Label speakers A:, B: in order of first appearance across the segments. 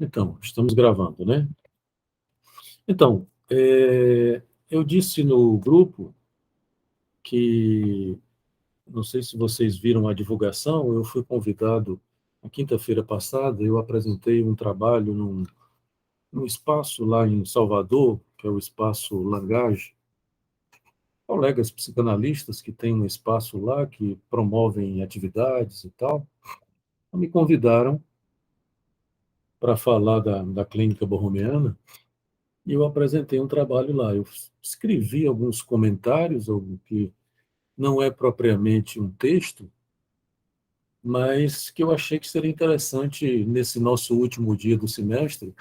A: Então, estamos gravando, né? Então, eu disse no grupo que, não sei se vocês viram a divulgação, eu fui convidado, na quinta-feira passada, eu apresentei um trabalho num espaço lá em Salvador, que é o Espaço Langage, colegas psicanalistas que têm um espaço lá, que promovem atividades e tal, me convidaram para falar da clínica borromeana, e eu apresentei um trabalho lá. Eu escrevi alguns comentários, algo que não é propriamente um texto, mas que eu achei que seria interessante nesse nosso último dia do semestre.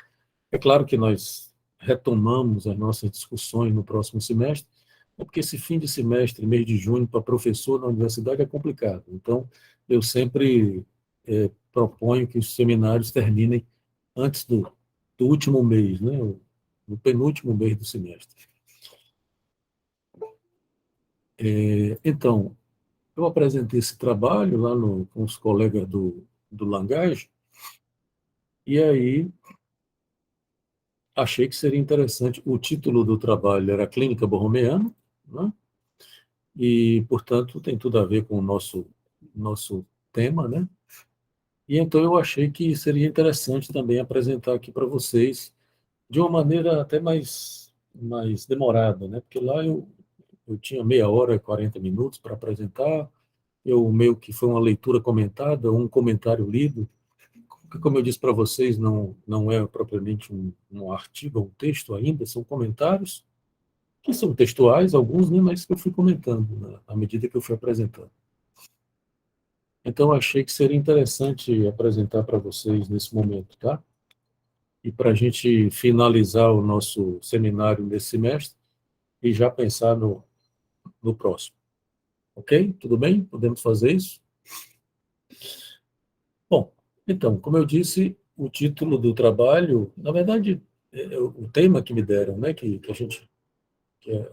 A: É claro que nós retomamos as nossas discussões no próximo semestre, porque esse fim de semestre, mês de junho, para professor na universidade é complicado. Então, eu sempre proponho que os seminários terminem antes do último mês, né? No penúltimo mês do semestre. Então, eu apresentei esse trabalho lá com os colegas do Langage, e aí achei que seria interessante. O título do trabalho era Clínica Borromeana, né? E, portanto, tem tudo a ver com o nosso tema, né? E então eu achei que seria interessante também apresentar aqui para vocês de uma maneira até mais demorada, né? Porque lá eu tinha meia hora e 40 minutos para apresentar, eu meio que foi uma leitura comentada, um comentário lido, que, como eu disse para vocês, não é propriamente um artigo, um texto ainda, são comentários, que são textuais, alguns, né, mas que eu fui comentando à medida que eu fui apresentando. Então, achei que seria interessante apresentar para vocês nesse momento, tá? E para a gente finalizar o nosso seminário nesse semestre e já pensar no próximo. Ok? Tudo bem? Podemos fazer isso? Bom, então, como eu disse, o título do trabalho, na verdade, o tema que me deram, né, que a gente,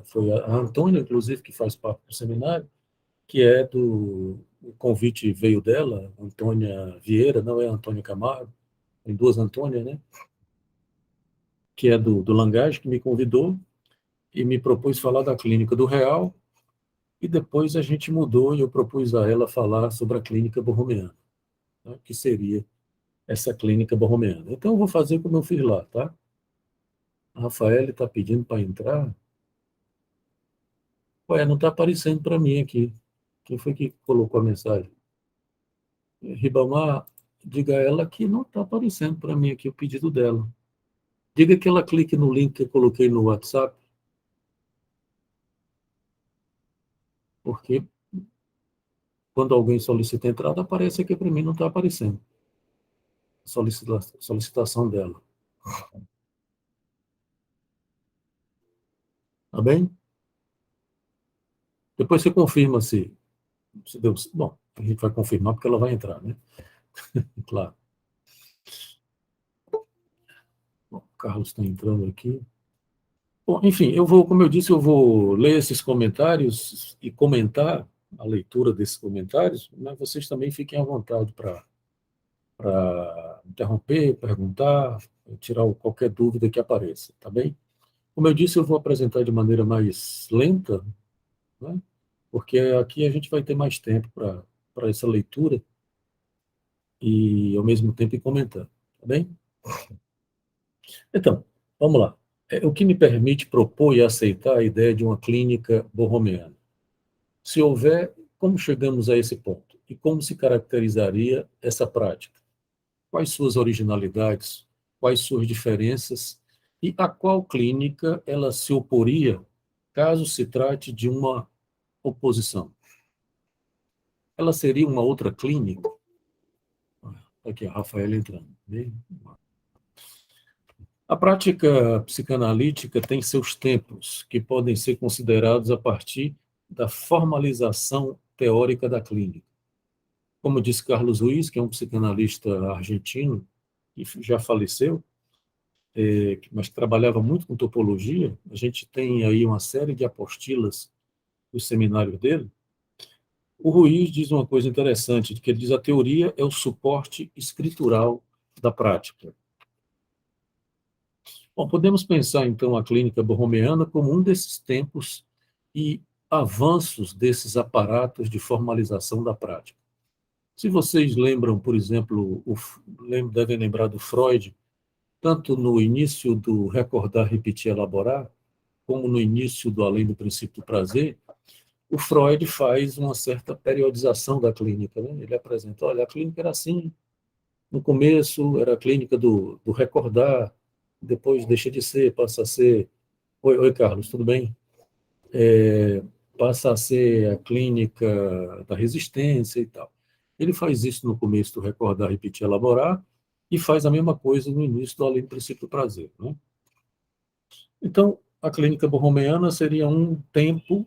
A: foi a Antônia, inclusive, que faz parte do seminário, que é o convite veio dela, Antônia Vieira, não é Antônia Camargo, tem duas Antônias, né, que é do Langage, que me convidou e me propôs falar da clínica do Real, e depois a gente mudou e eu propus a ela falar sobre a clínica borromeana, né, que seria essa clínica borromeana. Então, eu vou fazer como eu fiz lá, tá? A Rafael está pedindo para entrar. Ué, não está aparecendo para mim aqui. Quem foi que colocou a mensagem? Ribamar, diga a ela que não está aparecendo para mim aqui o pedido dela. Diga que ela clique no link que eu coloquei no WhatsApp, porque quando alguém solicita a entrada, aparece aqui para mim, não está aparecendo. Solicitação dela. Tá bem? Depois você confirma se deu. Bom, a gente vai confirmar porque ela vai entrar, né? Claro. Bom, o Carlos está entrando aqui. Bom, enfim, como eu disse, eu vou ler esses comentários e comentar a leitura desses comentários, mas vocês também fiquem à vontade para interromper, perguntar, tirar qualquer dúvida que apareça, tá bem? Como eu disse, eu vou apresentar de maneira mais lenta, né? Porque aqui a gente vai ter mais tempo para essa leitura e, ao mesmo tempo, ir comentando, tá bem? Então, vamos lá. O que me permite propor e aceitar a ideia de uma clínica borromeana? Se houver, como chegamos a esse ponto? E como se caracterizaria essa prática? Quais suas originalidades? Quais suas diferenças? E a qual clínica ela se oporia caso se trate de uma oposição? Ela seria uma outra clínica? Aqui, a Rafaela entrando. A prática psicanalítica tem seus tempos, que podem ser considerados a partir da formalização teórica da clínica. Como disse Carlos Ruiz, que é um psicanalista argentino, que já faleceu, mas trabalhava muito com topologia, a gente tem aí uma série de apostilas dos seminários dele. O Ruiz diz uma coisa interessante, que ele diz que a teoria é o suporte escritural da prática. Bom, podemos pensar, então, a clínica borromeana como um desses tempos e avanços desses aparatos de formalização da prática. Se vocês lembram, por exemplo, devem lembrar do Freud, tanto no início do recordar, repetir, elaborar, como no início do além do princípio do prazer, o Freud faz uma certa periodização da clínica, né? Ele apresenta, olha, a clínica era assim, no começo era a clínica do recordar, depois deixa de ser, passa a ser... Oi, Carlos, tudo bem? Passa a ser a clínica da resistência e tal. Ele faz isso no começo do recordar, repetir, elaborar, e faz a mesma coisa no início do além do princípio do prazer, né? Então, a clínica borromeana seria um tempo,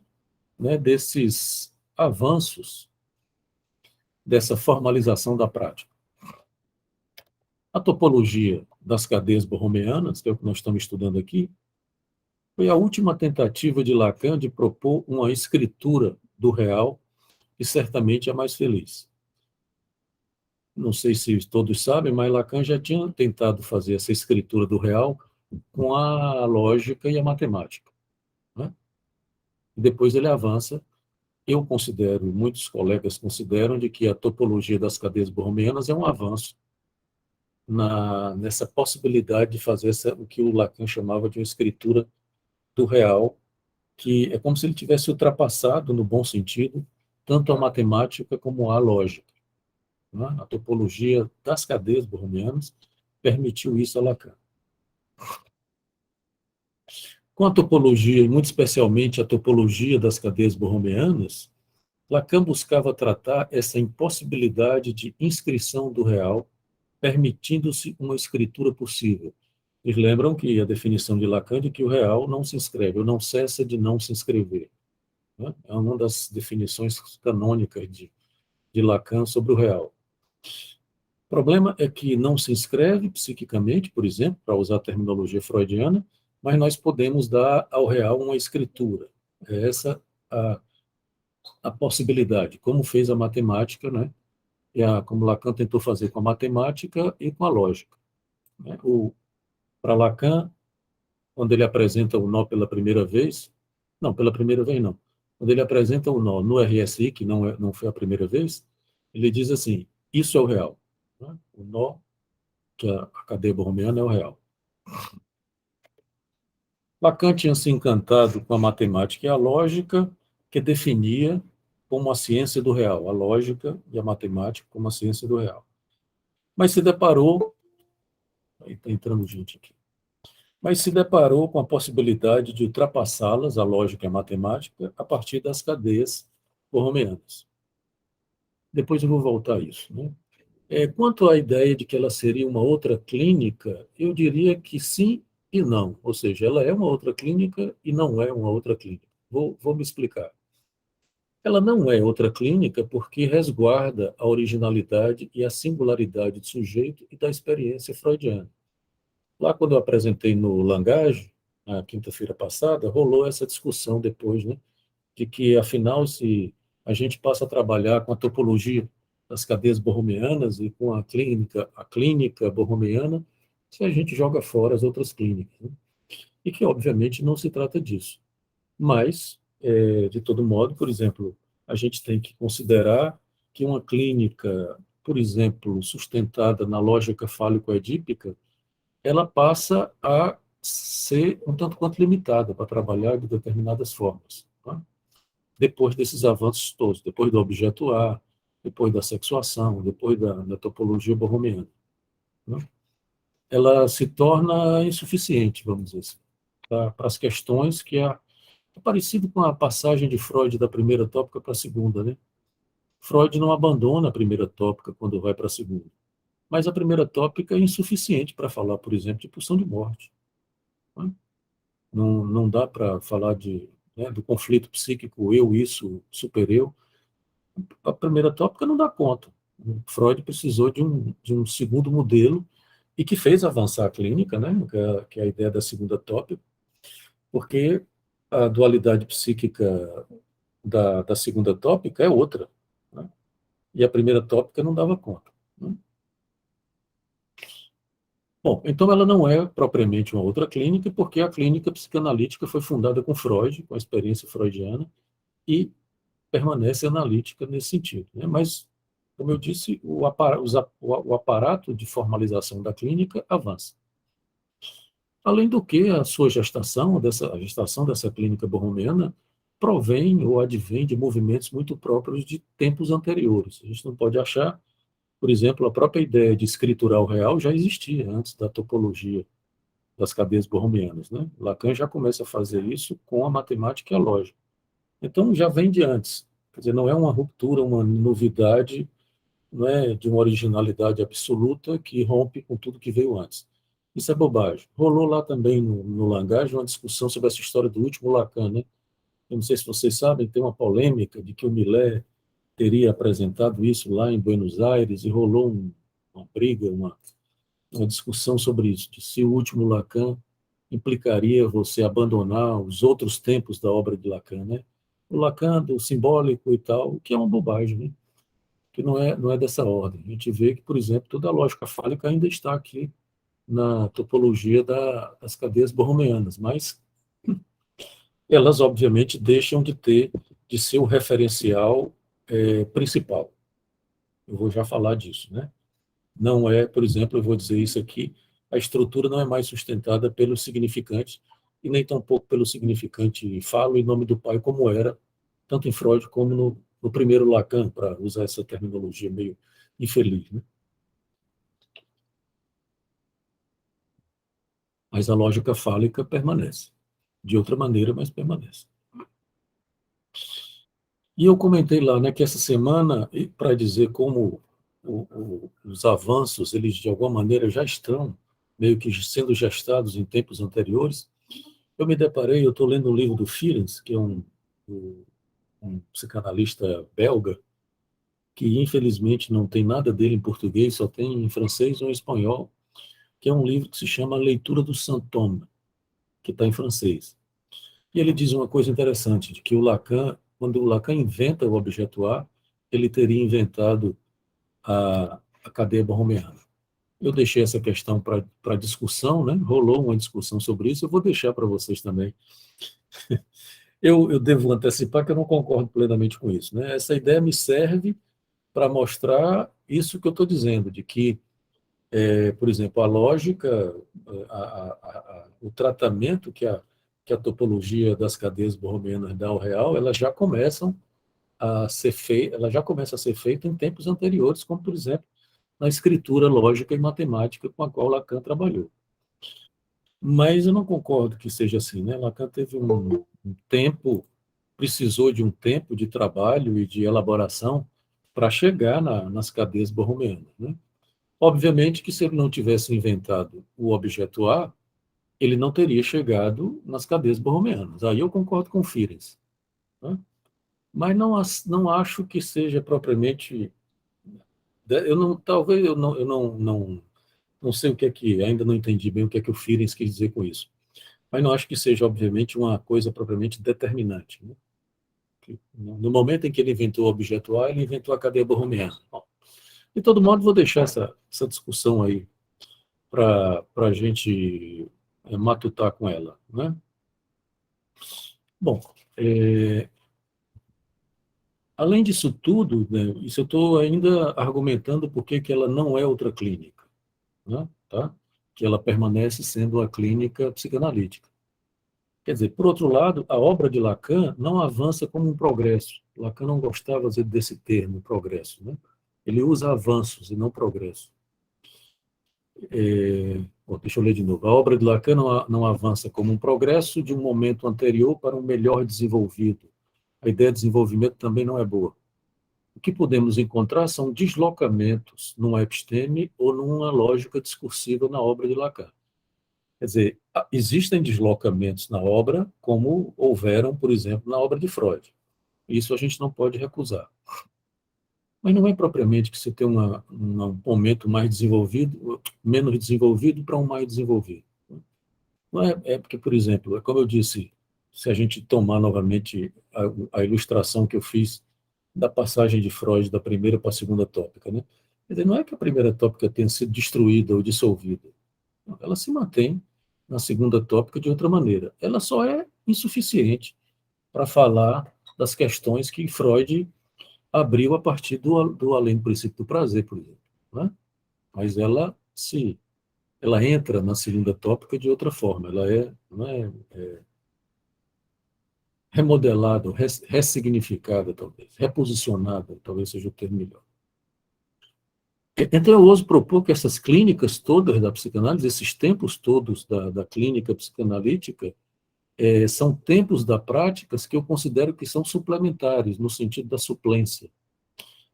A: né, desses avanços, dessa formalização da prática. A topologia das cadeias borromeanas, que é o que nós estamos estudando aqui, foi a última tentativa de Lacan de propor uma escritura do real, e certamente a mais feliz. Não sei se todos sabem, mas Lacan já tinha tentado fazer essa escritura do real com a lógica e a matemática, né? Depois ele avança. Eu considero, muitos colegas consideram, de que a topologia das cadeias borromeanas é um avanço nessa possibilidade de fazer o que o Lacan chamava de uma escritura do real, que é como se ele tivesse ultrapassado, no bom sentido, tanto a matemática como a lógica, né? A topologia das cadeias borromeanas permitiu isso a Lacan. Com a topologia, e muito especialmente a topologia das cadeias borromeanas, Lacan buscava tratar essa impossibilidade de inscrição do real, permitindo-se uma escritura possível. Vocês lembram que a definição de Lacan de que o real não se inscreve, ou não cessa de não se inscrever, né? É uma das definições canônicas de Lacan sobre o real. O problema é que não se inscreve psiquicamente, por exemplo, para usar a terminologia freudiana, mas nós podemos dar ao real uma escritura. É essa a, a possibilidade, como fez a matemática, né? Como Lacan tentou fazer com a matemática e com a lógica, né? Para Lacan, quando ele apresenta o nó pela primeira vez, não, pela primeira vez não, quando ele apresenta o nó no RSI, que não foi a primeira vez, ele diz assim, isso é o real, né? O nó, que é a cadeia borromeana, é o real. Lacan tinha se encantado com a matemática e a lógica, que definia como a ciência do real, a lógica e a matemática como a ciência do real. Mas se deparou, aí está entrando gente aqui, mas se deparou com a possibilidade de ultrapassá-las, a lógica e a matemática, a partir das cadeias borromeanas. Depois eu vou voltar a isso, né? Quanto à ideia de que ela seria uma outra clínica, eu diria que sim e não. Ou seja, ela é uma outra clínica e não é uma outra clínica. Vou me explicar. Ela não é outra clínica porque resguarda a originalidade e a singularidade do sujeito e da experiência freudiana. Lá, quando eu apresentei no Langage, na quinta-feira passada, rolou essa discussão depois, né, de que, afinal, se a gente passa a trabalhar com a topologia das cadeias borromeanas e com a clínica borromeana, se a gente joga fora as outras clínicas, né? E que, obviamente, não se trata disso. Mas, de todo modo, por exemplo, a gente tem que considerar que uma clínica, por exemplo, sustentada na lógica fálico-edípica, ela passa a ser um tanto quanto limitada para trabalhar de determinadas formas, tá? Depois desses avanços todos, depois do objeto A, depois da sexuação, depois da topologia borromeana, né? Ela se torna insuficiente, vamos dizer assim, para as questões que é parecido com a passagem de Freud da primeira tópica para a segunda, né? Freud não abandona a primeira tópica quando vai para a segunda, mas a primeira tópica é insuficiente para falar, por exemplo, de pulsão de morte, né? Não dá para falar né, do conflito psíquico eu, isso, super-eu. A primeira tópica não dá conta. Freud precisou de um segundo modelo e que fez avançar a clínica, né, que é a ideia da segunda tópica, porque a dualidade psíquica da segunda tópica é outra, né, e a primeira tópica não dava conta, né? Bom, então ela não é propriamente uma outra clínica, porque a clínica psicanalítica foi fundada com Freud, com a experiência freudiana, e permanece analítica nesse sentido, né? Mas, como eu disse, o aparato de formalização da clínica avança. Além do que, a sua a gestação dessa clínica borromeana, provém ou advém de movimentos muito próprios de tempos anteriores. A gente não pode achar, por exemplo, a própria ideia de escritural real já existia antes da topologia das cadeias borromeanas, né? Lacan já começa a fazer isso com a matemática e a lógica. Então, já vem de antes. Quer dizer, não é uma ruptura, uma novidade, não é de uma originalidade absoluta que rompe com tudo que veio antes. Isso é bobagem. Rolou lá também no Langage uma discussão sobre essa história do último Lacan, né? Eu não sei se vocês sabem, tem uma polêmica de que o Millet teria apresentado isso lá em Buenos Aires e rolou uma briga, uma discussão sobre isso, de se o último Lacan implicaria você abandonar os outros tempos da obra de Lacan, né? O Lacan do simbólico e tal, o que é uma bobagem, né? Que não é dessa ordem. A gente vê que, por exemplo, toda a lógica fálica ainda está aqui na topologia das cadeias borromeanas, mas elas, obviamente, deixam de ser o referencial principal. Eu vou já falar disso, né? Não é, por exemplo, eu vou dizer isso aqui, a estrutura não é mais sustentada pelo significante e nem tampouco pelo significante falo em nome do pai, como era, tanto em Freud como no primeiro Lacan, para usar essa terminologia meio infeliz, né? Mas a lógica fálica permanece. De outra maneira, mas permanece. E eu comentei lá, né, que essa semana, para dizer como os avanços, eles de alguma maneira já estão meio que sendo gestados em tempos anteriores, eu me deparei, eu estou lendo um livro do Ferencz, que é um psicanalista belga, que infelizmente não tem nada dele em português, só tem em francês ou em espanhol, que é um livro que se chama Leitura do Saint-Homme, que está em francês. E ele diz uma coisa interessante, de que o Lacan, quando o Lacan inventa o objeto A, ele teria inventado a cadeia borromeana. Eu deixei essa questão para discussão, né? Rolou uma discussão sobre isso, eu vou deixar para vocês também. Eu devo antecipar que eu não concordo plenamente com isso, né? Essa ideia me serve para mostrar isso que eu estou dizendo, de que, por exemplo, a lógica, o tratamento que a topologia das cadeias borromeanas dá ao real, ela já começa a ser feita em tempos anteriores, como, por exemplo, na escritura lógica e matemática com a qual Lacan trabalhou. Mas eu não concordo que seja assim, né? Lacan teve um tempo, precisou de um tempo de trabalho e de elaboração para chegar nas cadeias borromeanas, né? Obviamente que se ele não tivesse inventado o objeto A, ele não teria chegado nas cadeias borromeanas. Aí eu concordo com o Ferencz, né? Mas não acho que seja propriamente. Eu não, talvez eu não sei o que é que, ainda não entendi bem o que é que o Ferencz quis dizer com isso. Mas não acho que seja, obviamente, uma coisa propriamente determinante, né? No momento em que ele inventou o objeto A, ele inventou a cadeia borromeana. Bom, de todo modo, vou deixar essa discussão aí para a gente matutar com ela, né? Bom, além disso tudo, né, isso eu estou ainda argumentando por que ela não é outra clínica, né? Tá? Que ela permanece sendo a clínica psicanalítica. Quer dizer, por outro lado, a obra de Lacan não avança como um progresso. Lacan não gostava desse termo, progresso, né? Ele usa avanços e não progresso. Bom, deixa eu ler de novo. A obra de Lacan não avança como um progresso de um momento anterior para um melhor desenvolvido. A ideia de desenvolvimento também não é boa. O que podemos encontrar são deslocamentos numa episteme ou numa lógica discursiva na obra de Lacan. Quer dizer, existem deslocamentos na obra, como houveram, por exemplo, na obra de Freud. Isso a gente não pode recusar. Mas não é propriamente que você tem um momento mais desenvolvido, menos desenvolvido para um mais desenvolvido. Não é porque, por exemplo, é como eu disse, se a gente tomar novamente a ilustração que eu fiz da passagem de Freud da primeira para a segunda tópica, né? Quer dizer, não é que a primeira tópica tenha sido destruída ou dissolvida. Ela se mantém na segunda tópica de outra maneira. Ela só é insuficiente para falar das questões que Freud abriu a partir do além do princípio do prazer, por exemplo, né? Mas ela entra na segunda tópica de outra forma, ela é, não é, remodelada, ressignificada, talvez, reposicionada, talvez seja o termo melhor. Então, eu ouso propor que essas clínicas todas da psicanálise, esses tempos todos da clínica psicanalítica, são tempos da práticas que eu considero que são suplementares, no sentido da suplência.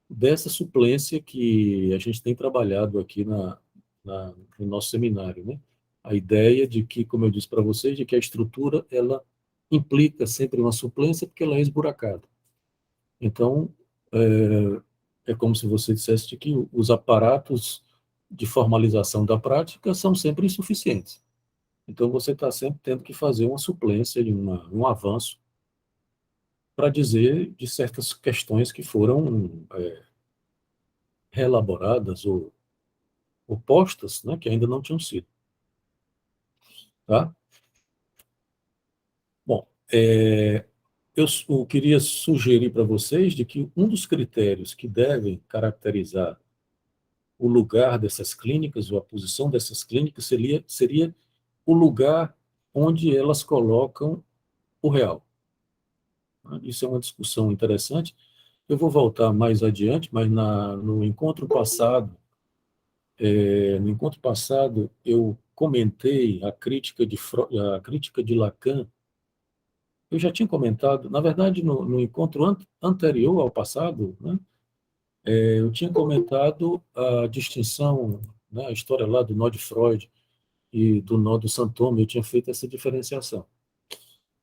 A: Dessa suplência que a gente tem trabalhado aqui no nosso seminário, né? A ideia de que, como eu disse para vocês, de que a estrutura, ela implica sempre uma suplência porque ela é esburacada. Então, é como se você dissesse de que os aparatos de formalização da prática são sempre insuficientes. Então, você está sempre tendo que fazer uma suplência, um avanço, para dizer de certas questões que foram reelaboradas ou postas, né, que ainda não tinham sido. Tá? Bom, eu queria sugerir para vocês de que um dos critérios que devem caracterizar o lugar dessas clínicas, ou a posição dessas clínicas, seria o lugar onde elas colocam o real. Isso é uma discussão interessante. Eu vou voltar mais adiante, mas no encontro passado eu comentei a crítica de Lacan. Eu já tinha comentado, na verdade, no encontro anterior ao passado, né, eu tinha comentado a distinção, né, a história lá do nó de Freud e do nó do Santoma, eu tinha feito essa diferenciação.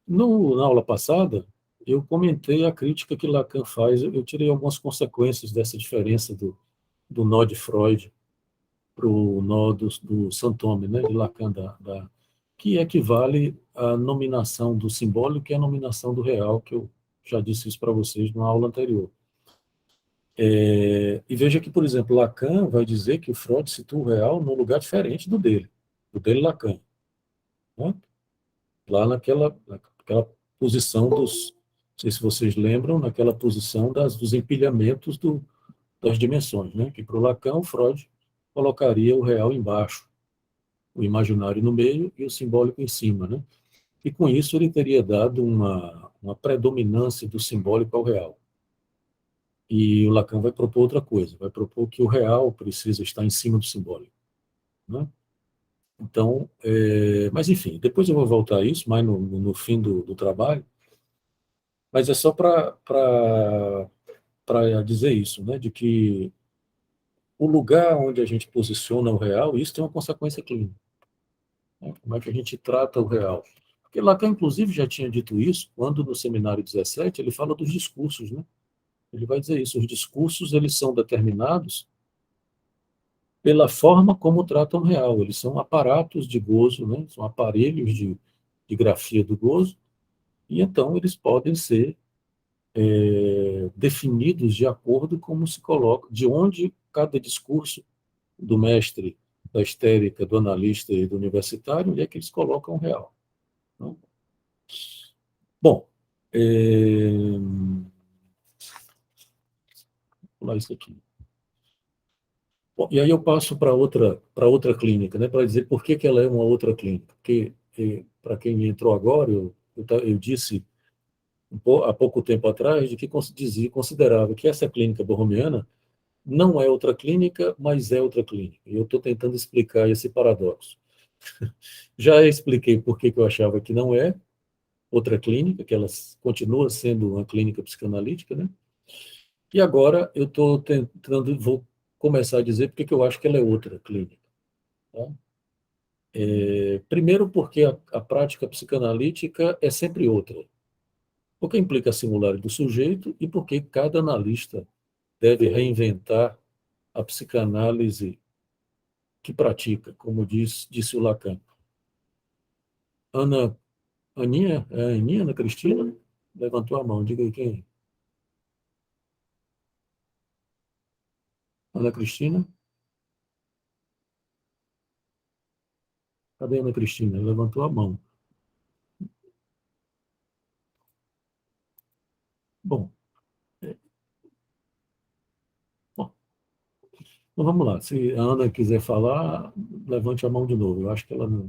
A: Na aula passada, eu comentei a crítica que Lacan faz, eu tirei algumas consequências dessa diferença do nó de Freud para o nó do Santome, né, de Lacan, que equivale à nominação do simbólico e à nominação do real, que eu já disse isso para vocês na aula anterior. E veja que, por exemplo, Lacan vai dizer que o Freud situa o real num lugar diferente do dele Lacan, né? Lá naquela posição não sei se vocês lembram, naquela posição dos empilhamentos das dimensões, né? Que para o Lacan, o Freud colocaria o real embaixo, o imaginário no meio e o simbólico em cima, né? E com isso ele teria dado uma predominância do simbólico ao real. E o Lacan vai propor outra coisa, vai propor que o real precisa estar em cima do simbólico, né? Então, mas enfim, depois eu vou voltar a isso, mais no fim do trabalho, mas é só para dizer isso, né? De que o lugar onde a gente posiciona o real, isso tem uma consequência clínica, né? Como é que a gente trata o real? Porque Lacan, inclusive, já tinha dito isso, quando no seminário 17 ele fala dos discursos, né? Ele vai dizer isso, os discursos eles são determinados pela forma como tratam o real, eles são aparatos de gozo, né? São aparelhos de grafia do gozo, e então eles podem ser definidos de acordo com como se coloca, de onde cada discurso do mestre, da histérica, do analista e do universitário, onde é que eles colocam o real, né? Bom, vou pular isso aqui. Bom, e aí eu passo para outra clínica, né, para dizer por que ela é uma outra clínica. Porque, para quem entrou agora, eu disse há pouco tempo atrás de que considerava que essa clínica borromiana não é outra clínica, mas é outra clínica. E eu estou tentando explicar esse paradoxo. Já expliquei por que eu achava que não é outra clínica, que ela continua sendo uma clínica psicanalítica, né? E agora eu estou tentando, vou começar a dizer por que eu acho que ela é outra clínica. Tá? Primeiro, porque a prática psicanalítica é sempre outra. Porque implica a singular do sujeito e porque cada analista deve reinventar a psicanálise que pratica, como disse o Lacan. Ana, Aninha, Ana Cristina, levantou a mão, diga aí quem é. Ana Cristina? Cadê a Ana Cristina? Ela levantou a mão. Bom, bom, então vamos lá. Se a Ana quiser falar, levante a mão de novo. Eu acho que ela não.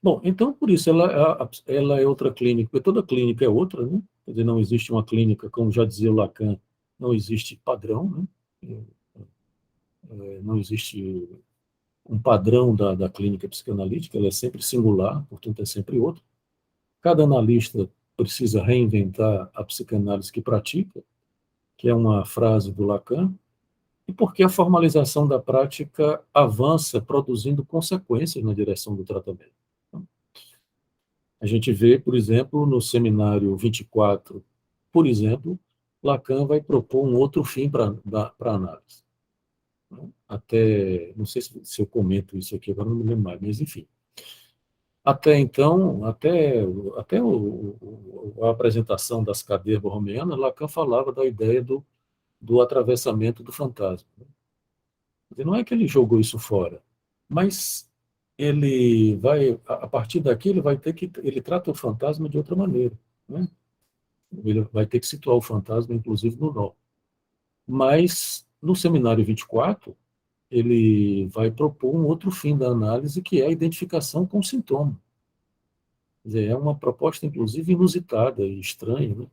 A: Bom, então, por isso, ela é outra clínica, porque toda clínica é outra, né? Quer dizer, não existe uma clínica, como já dizia o Lacan, não existe padrão, né? Não existe um padrão da clínica psicanalítica, ela é sempre singular, portanto, é sempre outra. Cada analista precisa reinventar a psicanálise que pratica, que é uma frase do Lacan, e porque a formalização da prática avança produzindo consequências na direção do tratamento. A gente vê, por exemplo, no seminário 24, por exemplo, Lacan vai propor um outro fim para a análise. Até, não sei se eu comento isso aqui, agora não me lembro mais, mas enfim. Até então, a apresentação das cadeias borromeanas, Lacan falava da ideia do atravessamento do fantasma. Não é que ele jogou isso fora, mas ele vai, a partir daqui, ele trata o fantasma de outra maneira, né? Ele vai ter que situar o fantasma, inclusive, no nó. Mas, no seminário 24, ele vai propor um outro fim da análise, que é a identificação com o sintoma. Quer dizer, é uma proposta, inclusive, inusitada e estranha, né?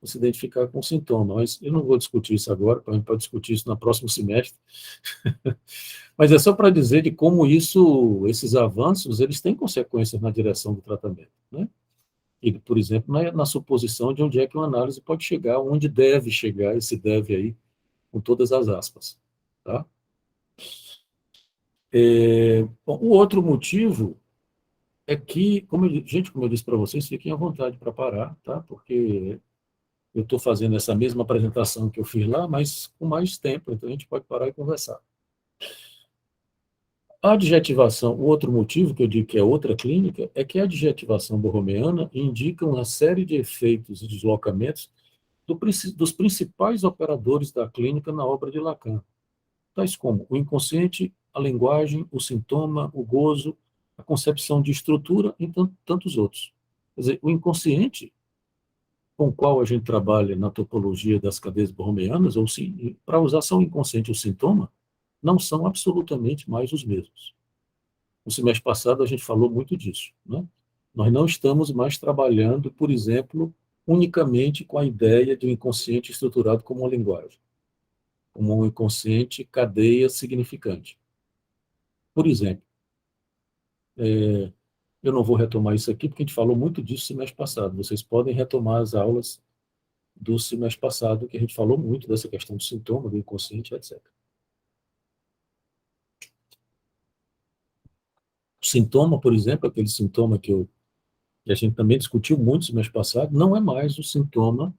A: Se identificar com o sintoma. Mas eu não vou discutir isso agora, a gente pode discutir isso no próximo semestre. Mas é só para dizer de como esses avanços, eles têm consequências na direção do tratamento, né? E, por exemplo, na suposição de onde é que uma análise pode chegar, onde deve chegar, esse deve aí, com todas as aspas. Tá? Bom, o outro motivo é que, como eu disse para vocês, fiquem à vontade para parar, tá? Porque eu estou fazendo essa mesma apresentação que eu fiz lá, mas com mais tempo, então a gente pode parar e conversar. A adjetivação, o outro motivo que eu digo que é outra clínica, é que a adjetivação borromeana indica uma série de efeitos e deslocamentos dos principais operadores da clínica na obra de Lacan, tais como o inconsciente, a linguagem, o sintoma, o gozo, a concepção de estrutura e tantos outros. Quer dizer, o inconsciente, com o qual a gente trabalha na topologia das cadeias borromeanas, ou sim, para usar só o inconsciente e o sintoma, não são absolutamente mais os mesmos. No semestre passado, a gente falou muito disso, né? Nós não estamos mais trabalhando, por exemplo, unicamente com a ideia de um inconsciente estruturado como uma linguagem, como um inconsciente cadeia significante. Por exemplo, eu não vou retomar isso aqui, porque a gente falou muito disso no semestre passado. Vocês podem retomar as aulas do semestre passado, que a gente falou muito dessa questão do sintoma, do inconsciente, etc. O sintoma, por exemplo, aquele sintoma que a gente também discutiu muito no semestre passado, não é mais o sintoma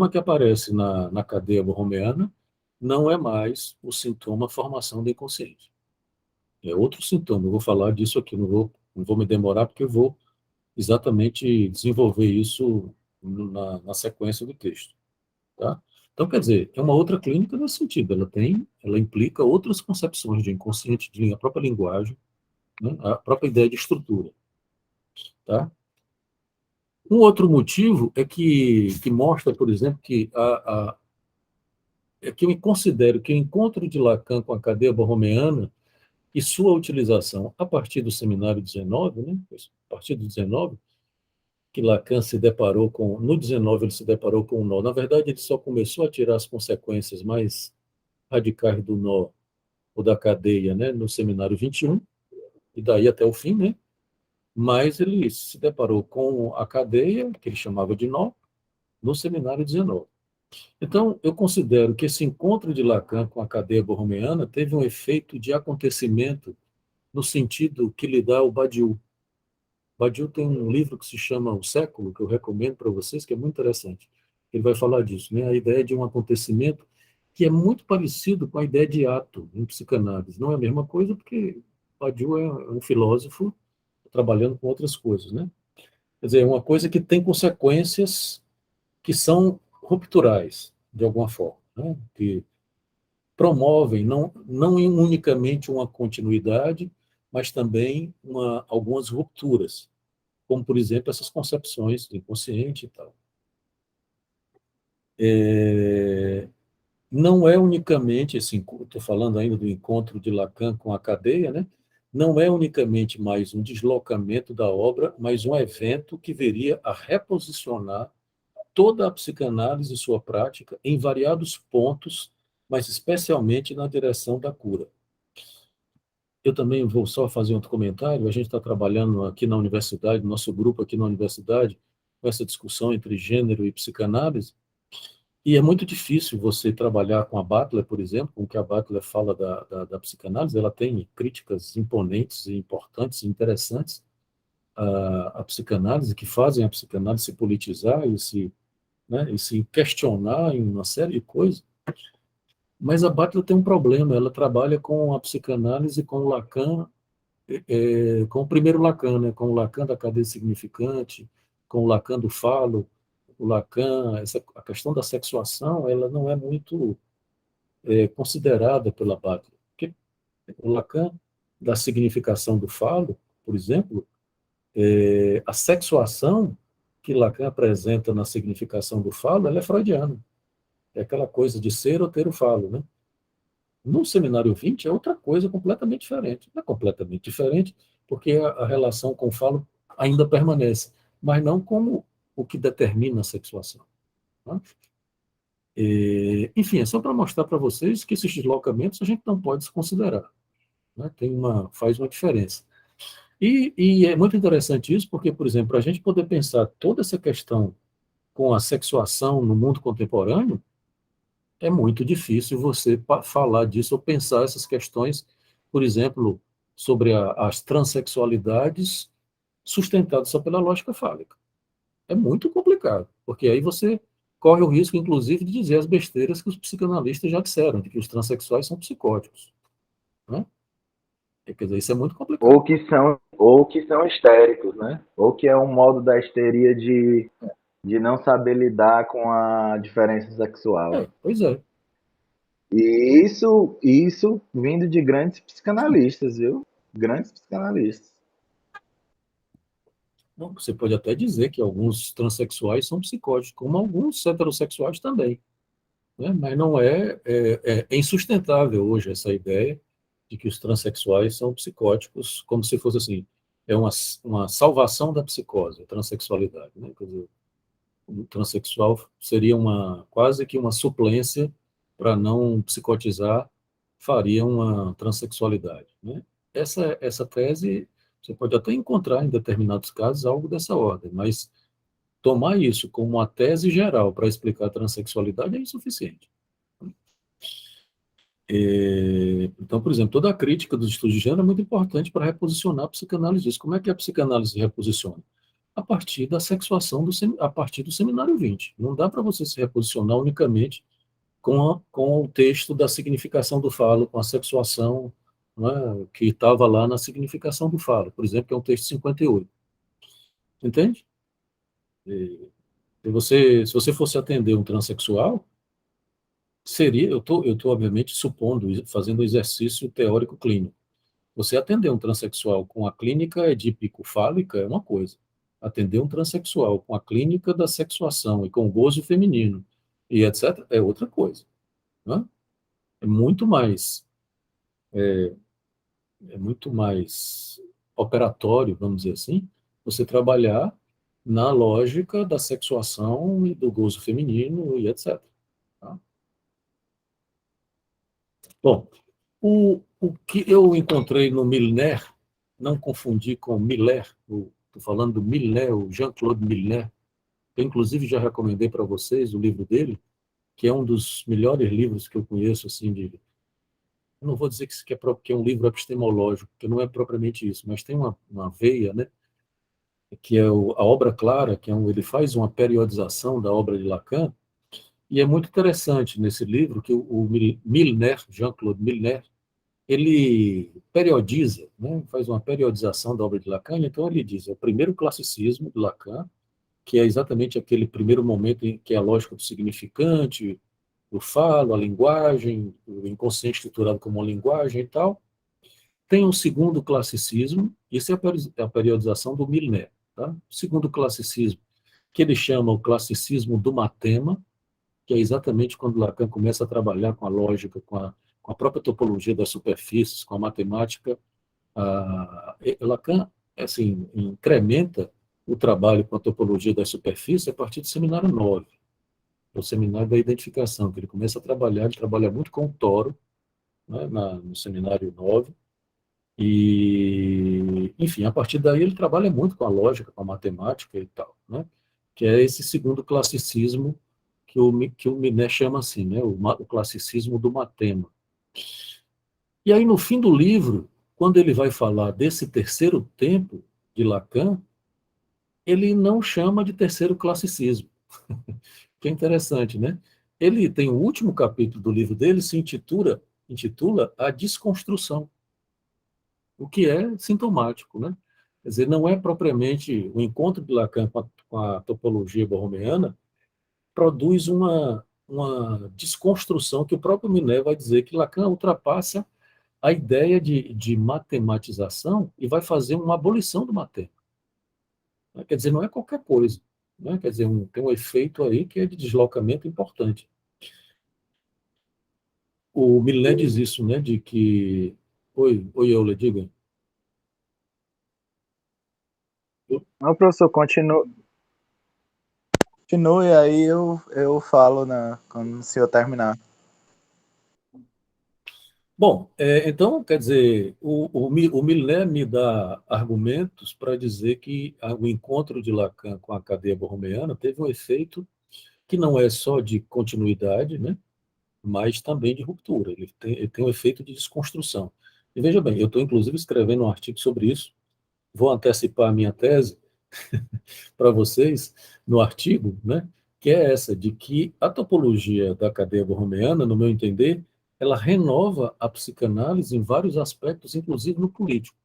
A: que aparece na cadeia borromeana não é mais o sintoma formação do inconsciente. É outro sintoma. Eu vou falar disso aqui, não vou me demorar, porque eu vou exatamente desenvolver isso na sequência do texto. Tá? Então, quer dizer, é uma outra clínica nesse sentido. Ela implica outras concepções de inconsciente, de a própria linguagem, né? A própria ideia de estrutura. Tá? Um outro motivo é que mostra, por exemplo, é que eu considero que o encontro de Lacan com a cadeia borromeana e sua utilização a partir do seminário 19, né, a partir do 19, que Lacan se deparou com, no 19 ele se deparou com o nó. Na verdade, ele só começou a tirar as consequências mais radicais do nó ou da cadeia, né, no seminário 21, e daí até o fim, né? Mas ele se deparou com a cadeia, que ele chamava de nó, no seminário 19. Então, eu considero que esse encontro de Lacan com a cadeia borromeana teve um efeito de acontecimento no sentido que lhe dá o Badiou. Badiou tem um livro que se chama O Século, que eu recomendo para vocês, que é muito interessante. Ele vai falar disso, né? A ideia de um acontecimento que é muito parecido com a ideia de ato em psicanálise. Não é a mesma coisa, porque Badiou é um filósofo trabalhando com outras coisas, né? Quer dizer, é uma coisa que tem consequências que são rupturais, de alguma forma, né? promovem não unicamente uma continuidade, mas também algumas rupturas, como, por exemplo, essas concepções do inconsciente e tal. Não é unicamente, assim, estou falando ainda do encontro de Lacan com a cadeia, né? Não é unicamente mais um deslocamento da obra, mas um evento que viria a reposicionar toda a psicanálise e sua prática em variados pontos, mas especialmente na direção da cura. Eu também vou só fazer outro comentário. A gente está trabalhando aqui na universidade, nosso grupo aqui na universidade, com essa discussão entre gênero e psicanálise, e é muito difícil você trabalhar com a Butler, por exemplo, com o que a Butler fala da psicanálise. Ela tem críticas imponentes e importantes e interessantes à psicanálise, que fazem a psicanálise se politizar e se questionar em uma série de coisas. Mas a Butler tem um problema, ela trabalha com a psicanálise com o Lacan, com o primeiro Lacan, né, com o Lacan da cadeia significante, com o Lacan do falo. O Lacan, a questão da sexuação, ela não é muito considerada pela Butler. Porque o Lacan, da significação do falo, por exemplo, a sexuação que Lacan apresenta na significação do falo, ela é freudiana. É aquela coisa de ser ou ter o falo, né? No seminário 20 é outra coisa completamente diferente. Não é completamente diferente, porque a relação com o falo ainda permanece, mas não como o que determina a sexuação. Né? Enfim, é só para mostrar para vocês que esses deslocamentos a gente não pode desconsiderar. Né? Faz uma diferença. E é muito interessante isso, porque, por exemplo, para a gente poder pensar toda essa questão com a sexuação no mundo contemporâneo, é muito difícil você falar disso ou pensar essas questões, por exemplo, sobre as transexualidades sustentadas só pela lógica fálica. É muito complicado, porque aí você corre o risco, inclusive, de dizer as besteiras que os psicanalistas já disseram, de que os transexuais são psicóticos. Né? Quer dizer, isso é muito complicado.
B: Ou que são histéricos, né? Ou que é um modo da histeria de não saber lidar com a diferença sexual.
A: Pois é.
B: E isso vindo de grandes psicanalistas, viu? Grandes psicanalistas.
A: Bom, você pode até dizer que alguns transexuais são psicóticos, como alguns heterossexuais também. Né? Mas não é insustentável hoje essa ideia de que os transexuais são psicóticos, como se fosse assim, é uma salvação da psicose, a transexualidade. Né? Quer dizer, o transexual seria quase que uma suplência para não psicotizar, faria uma transexualidade. Né? Essa tese, você pode até encontrar em determinados casos algo dessa ordem, mas tomar isso como uma tese geral para explicar a transexualidade é insuficiente. Então, por exemplo, toda a crítica dos estudos de gênero é muito importante para reposicionar a psicanálise disso. Como é que a psicanálise se reposiciona? A partir da sexuação, a partir do seminário 20. Não dá para você se reposicionar unicamente com o texto da significação do falo, com a sexuação, né, que estava lá na significação do falo, por exemplo, que é um texto 58. Entende? Se você fosse atender um transexual, eu tô obviamente supondo, fazendo um exercício teórico clínico. Você atender um transexual com a clínica edípico-fálica é uma coisa. Atender um transexual com a clínica da sexuação e com o gozo feminino e etc. é outra coisa. Né? É muito mais, é muito mais operatório, vamos dizer assim, você trabalhar na lógica da sexuação e do gozo feminino e etc. Tá? Bom, o que eu encontrei no Milner, não confundir com Miller, estou falando do Milner, o Jean-Claude Milner, eu inclusive já recomendei para vocês o livro dele, que é um dos melhores livros que eu conheço, assim, eu não vou dizer que é um livro epistemológico, porque não é propriamente isso, mas tem uma veia, né, que é a obra clara, ele faz uma periodização da obra de Lacan, e é muito interessante nesse livro que o Milner, Jean-Claude Milner, ele periodiza, né, faz uma periodização da obra de Lacan, então ele diz, é o primeiro classicismo de Lacan, que é exatamente aquele primeiro momento em que é a lógica do significante, o falo, a linguagem, o inconsciente estruturado como uma linguagem e tal. Tem um segundo classicismo, isso é a periodização do Milner. Tá? O segundo classicismo, que ele chama o classicismo do matema, que é exatamente quando Lacan começa a trabalhar com a lógica, com a própria topologia das superfícies, com a matemática. Lacan, assim, incrementa o trabalho com a topologia das superfícies a partir do seminário 9, o seminário da identificação, que ele começa a trabalhar, ele trabalha muito com o Toro, né, no seminário 9, e, enfim, a partir daí ele trabalha muito com a lógica, com a matemática e tal, né? Que é esse segundo classicismo que o Minet chama assim, né? O classicismo do matema. E aí, no fim do livro, quando ele vai falar desse terceiro tempo de Lacan, ele não chama de terceiro classicismo, que é interessante, né? Ele tem o último capítulo do livro dele, se intitula A Desconstrução, o que é sintomático, né? Quer dizer, não é propriamente o encontro de Lacan com a topologia borromeana produz uma desconstrução que o próprio Minet vai dizer que Lacan ultrapassa a ideia de matematização e vai fazer uma abolição do matema. Quer dizer, não é qualquer coisa. Né? Quer dizer, tem um efeito aí que é de deslocamento importante. O Milet diz isso, né, de que... Oi, Euler, diga.
C: Não, professor, continue aí, eu falo quando o senhor terminar.
A: Bom, então, quer dizer, o Milet me dá argumentos para dizer que o encontro de Lacan com a cadeia borromeana teve um efeito que não é só de continuidade, né, mas também de ruptura. Ele tem um efeito de desconstrução. E veja bem, eu estou, inclusive, escrevendo um artigo sobre isso, vou antecipar a minha tese para vocês no artigo, né, que é essa, de que a topologia da cadeia borromeana, no meu entender, ela renova a psicanálise em vários aspectos, inclusive no político.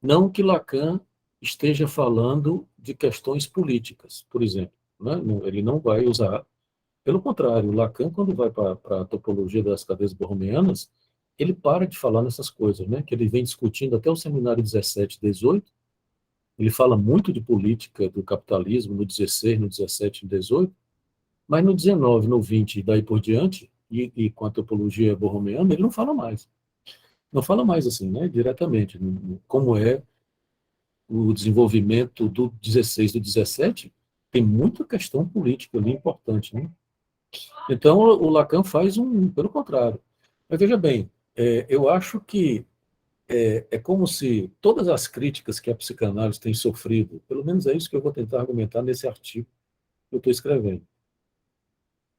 A: Não que Lacan esteja falando de questões políticas, por exemplo. Né? Ele não vai usar. Pelo contrário, Lacan, quando vai para a topologia das cadeias borromeanas, ele para de falar nessas coisas, né? Que ele vem discutindo até o seminário 17 e 18. Ele fala muito de política do capitalismo no 16, no 17 e 18, mas no 19, no 20 e daí por diante, e com a topologia borromeana, ele não fala mais. Não fala mais assim, né, diretamente, como é o desenvolvimento do 16 e do 17, tem muita questão política ali importante, né? Então, o Lacan faz pelo contrário. Mas veja bem, eu acho que é como se todas as críticas que a psicanálise tem sofrido, pelo menos é isso que eu vou tentar argumentar nesse artigo que eu estou escrevendo.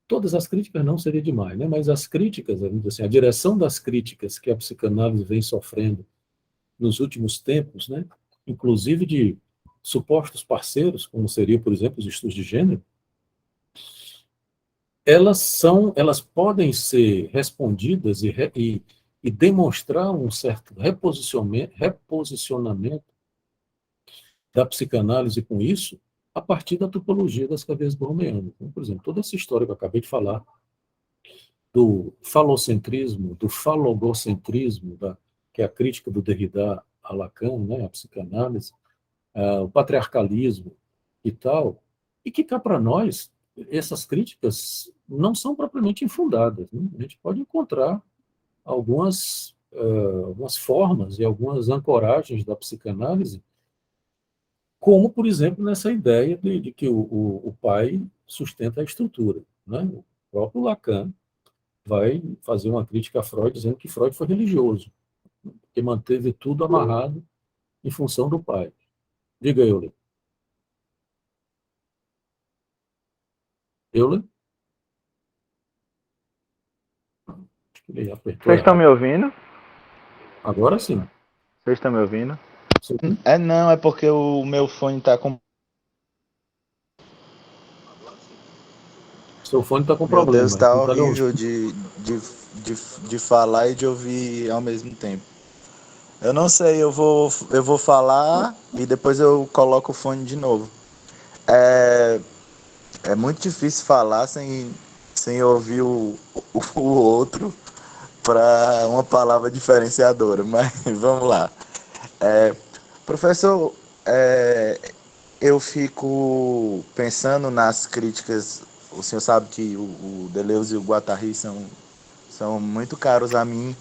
A: Todas as críticas não seria demais, né? Mas as críticas, assim, a direção das críticas que a psicanálise vem sofrendo nos últimos tempos, né? Inclusive de supostos parceiros, como seria, por exemplo, os estudos de gênero, elas podem ser respondidas e demonstrar um certo reposicionamento da psicanálise com isso a partir da topologia das cadeias borromeanas. Então, por exemplo, toda essa história que eu acabei de falar, do falocentrismo, do falogocentrismo, que é a crítica do Derrida a Lacan, né, a psicanálise, o patriarcalismo e tal, e que cá para nós, essas críticas não são propriamente infundadas. Né? A gente pode encontrar algumas formas e algumas ancoragens da psicanálise, como, por exemplo, nessa ideia de que o pai sustenta a estrutura. Né? O próprio Lacan vai fazer uma crítica a Freud dizendo que Freud foi religioso, que manteve tudo amarrado em função do pai. Diga, Euler. Euler? Acho que ele apertou
C: Vocês estão
A: errado.
C: me ouvindo?
A: Agora sim.
C: Vocês estão me ouvindo?
A: Sim.
C: Não, é porque o meu fone tá com...
A: Seu fone está com
C: Meu Deus,
A: problema. A gente
C: tá
A: não está lhe
C: horrível
A: ouvindo.
C: de falar e de ouvir ao mesmo tempo. Eu não sei, eu vou falar e depois eu coloco o fone de novo. É muito difícil falar sem sem ouvir o outro para uma palavra diferenciadora, mas vamos lá. Professor, é, eu fico pensando nas críticas. O senhor sabe que o Deleuze e o Guattari são muito caros a mim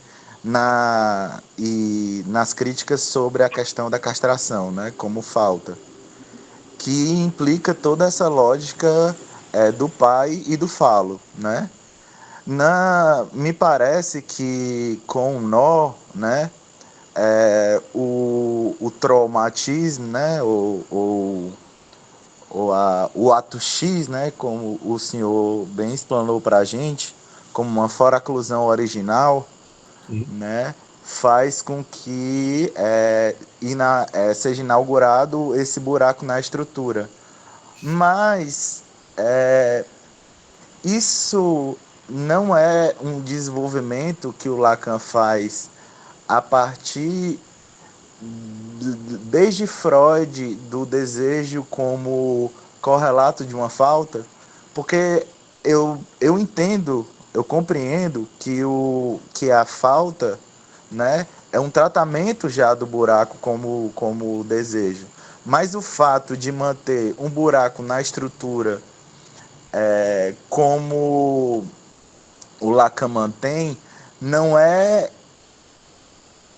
C: e nas críticas sobre a questão da castração, né, como falta, que implica toda essa lógica do pai e do falo, né? Me parece que com o nó, né, o traumatismo, né, o ato X, né, como o senhor bem explanou para a gente, como uma foraclusão original,
A: Sim.
C: né, faz com que seja inaugurado esse buraco na estrutura. Mas isso não é um desenvolvimento que o Lacan faz a partir, desde Freud, do desejo como correlato de uma falta, porque eu entendo, eu compreendo que a falta, né, é um tratamento já do buraco como desejo. Mas o fato de manter um buraco na estrutura, como o Lacan mantém, não é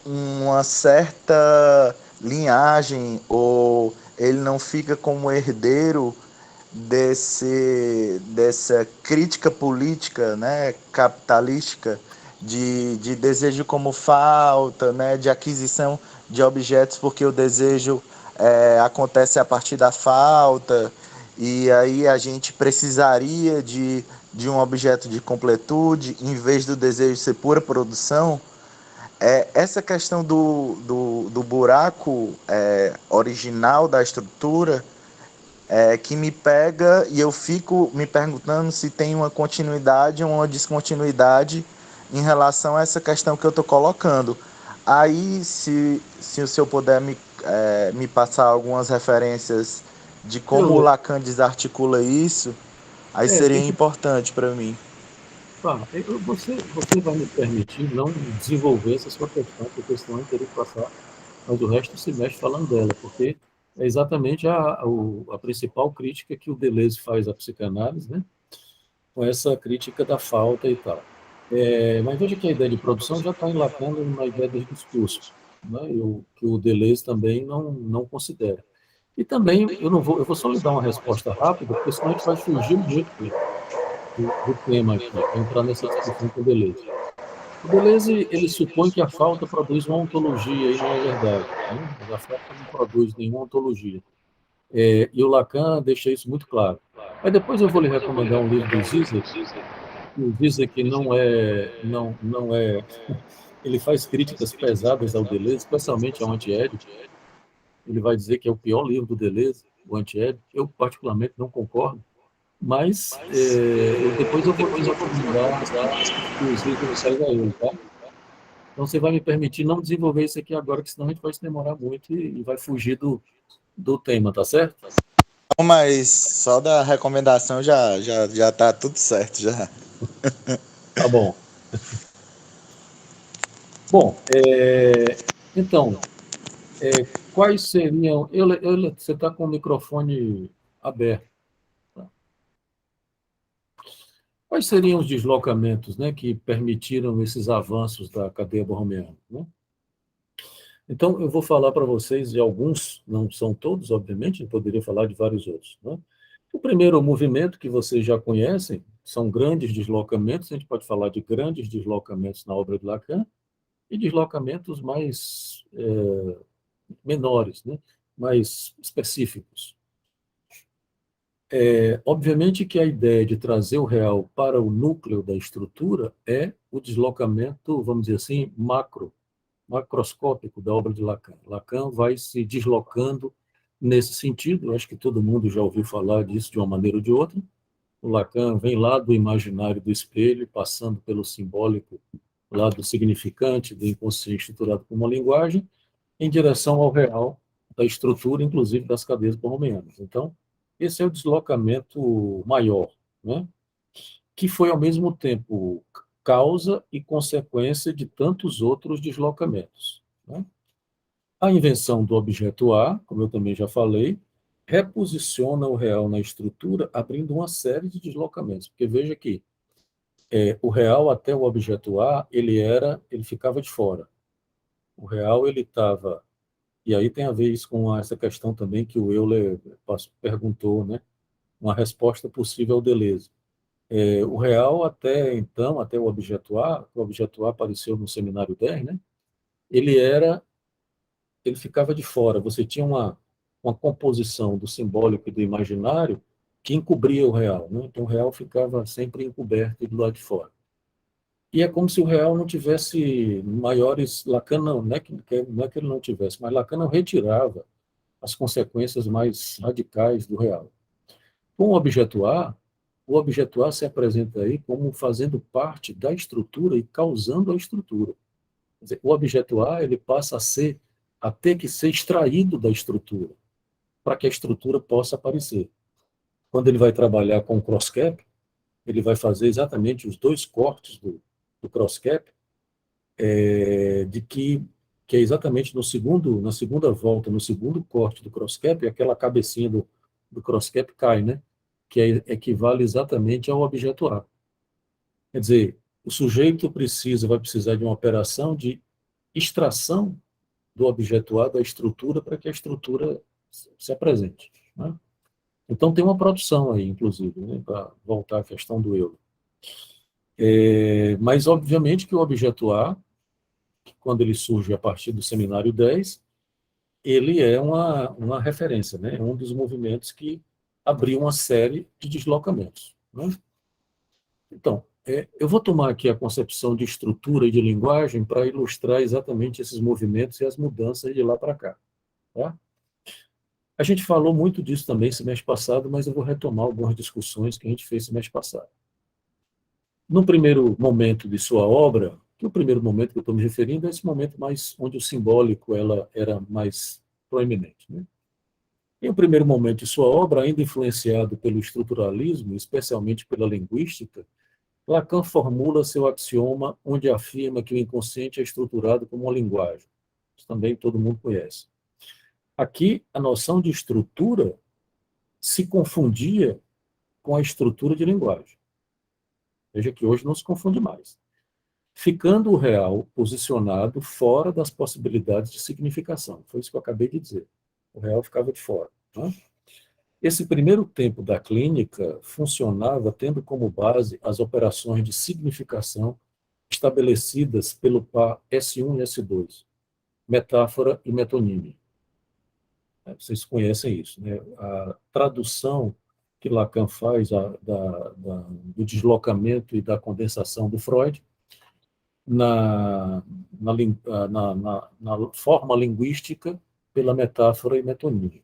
C: uma certa linhagem, ou ele não fica como herdeiro dessa crítica política, né, capitalística, de desejo como falta, né, de aquisição de objetos, porque o desejo acontece a partir da falta, e aí a gente precisaria de um objeto de completude, em vez do desejo ser pura produção. Essa questão do buraco original da estrutura que me pega, e eu fico me perguntando se tem uma continuidade ou uma descontinuidade em relação a essa questão que eu estou colocando. Aí, se o senhor puder me passar algumas referências de como o
A: Eu,
C: Lacan desarticula isso, aí seria
A: deixa,
C: importante para mim.
A: tá, você vai me permitir não desenvolver essa sua questão, porque senão eu teria que passar, mas o resto se mexe falando dela, porque é exatamente a principal crítica que o Deleuze faz à psicanálise, né? Com essa crítica da falta e tal. Mas veja que a ideia de produção já está enlatando na ideia de discurso, né? Que o Deleuze também não considera. E também, eu vou só lhe dar uma resposta rápida, porque senão a gente vai fugir muito do tema aqui, para entrar nessa discussão com o Deleuze. O Deleuze, ele supõe que a falta produz uma ontologia, e não é verdade, né? A falta não produz nenhuma ontologia. E o Lacan deixa isso muito claro. Mas depois eu vou lhe recomendar um livro do Zizek, que o Zizek não é, ele faz críticas pesadas ao Deleuze, especialmente ao Anti-Édipo. Ele vai dizer que é o pior livro do Deleuze, o Anti-Édipo. Eu, particularmente, não concordo, mas depois eu vou te recomendar as críticas que o Zizek faz a ele, tá? Então você vai me permitir não desenvolver isso aqui agora, que senão a gente vai se demorar muito e vai fugir do tema, tá certo?
C: Mas só da recomendação já tá tudo certo já.
A: Tá bom. Bom, então, quais seriam. Você está com o microfone aberto. Tá? Quais seriam os deslocamentos, né, que permitiram esses avanços da cadeia borromeana? Né? Então, eu vou falar para vocês de alguns, não são todos, obviamente, eu poderia falar de vários outros. Né? O primeiro movimento que vocês já conhecem são grandes deslocamentos, a gente pode falar de grandes deslocamentos na obra de Lacan e deslocamentos mais menores, né? Mais específicos. Obviamente que a ideia de trazer o real para o núcleo da estrutura é o deslocamento, vamos dizer assim, macroscópico da obra de Lacan. Lacan vai se deslocando nesse sentido, eu acho que todo mundo já ouviu falar disso de uma maneira ou de outra. O Lacan vem lá do imaginário do espelho, passando pelo simbólico, lá do significante, do inconsciente estruturado como uma linguagem, em direção ao real da estrutura, inclusive das cadeias borromeanas. Então, esse é o deslocamento maior, né? que foi, ao mesmo tempo, causa e consequência de tantos outros deslocamentos, né? A invenção do objeto A, como eu também já falei, reposiciona o real na estrutura, abrindo uma série de deslocamentos. Porque veja que o real até o objeto A, ele ficava de fora. O real, ele estava... E aí tem a ver isso com essa questão também que o Euler perguntou, né? Uma resposta possível ao Deleuze. O real até então, até o objeto A apareceu no seminário 10, né? Ele era ele ficava de fora. Você tinha uma composição do simbólico e do imaginário que encobria o real, né? Então o real ficava sempre encoberto e do lado de fora. E é como se o real não tivesse maiores... Lacan não é que ele não tivesse, mas Lacan não retirava as consequências mais radicais do real. Com o objeto A se apresenta aí como fazendo parte da estrutura e causando a estrutura. Quer dizer, o objeto A, ele passa a ter que ser extraído da estrutura, para que a estrutura possa aparecer. Quando ele vai trabalhar com o cross-cap, ele vai fazer exatamente os dois cortes do cross-cap, que é exatamente na segunda volta, no segundo corte do cross-cap, aquela cabecinha do cross-cap cai, né? Que equivale exatamente ao objeto A. Quer dizer, o sujeito vai precisar de uma operação de extração do objeto A da estrutura para que a estrutura se apresente, né? Então tem uma produção aí, inclusive, né, para voltar à questão do eu. Mas, obviamente, que o objeto A, quando ele surge a partir do seminário 10, ele é uma referência, né? É um dos movimentos que abriu uma série de deslocamentos, né? Então, eu vou tomar aqui a concepção de estrutura e de linguagem para ilustrar exatamente esses movimentos e as mudanças de lá para cá, tá? A gente falou muito disso também semestre passado, mas eu vou retomar algumas discussões que a gente fez semestre passado. No primeiro momento de sua obra, que o primeiro momento que eu estou me referindo é esse momento mais onde o simbólico ela era mais proeminente, né? Em um primeiro momento de sua obra, ainda influenciado pelo estruturalismo, especialmente pela linguística, Lacan formula seu axioma onde afirma que o inconsciente é estruturado como uma linguagem. Isso também todo mundo conhece. Aqui, a noção de estrutura se confundia com a estrutura de linguagem. Veja que hoje não se confunde mais. Ficando o real posicionado fora das possibilidades de significação. Foi isso que eu acabei de dizer. O real ficava de fora, né? Esse primeiro tempo da clínica funcionava tendo como base as operações de significação estabelecidas pelo par S1 e S2, metáfora e metonímia. Vocês conhecem isso, né? A tradução que Lacan faz do deslocamento e da condensação do Freud na, na forma linguística pela metáfora e metonímia.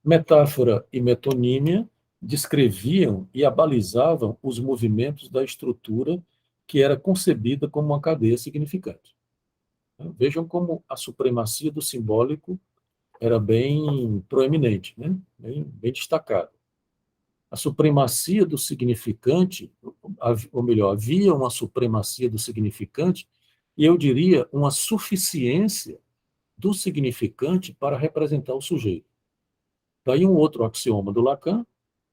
A: Metáfora e metonímia descreviam e abalizavam os movimentos da estrutura que era concebida como uma cadeia significante. Vejam como a supremacia do simbólico era bem proeminente, né? Bem destacada. A supremacia do significante, ou melhor, havia uma supremacia do significante, e eu diria uma suficiência do significante para representar o sujeito. Daí um outro axioma do Lacan,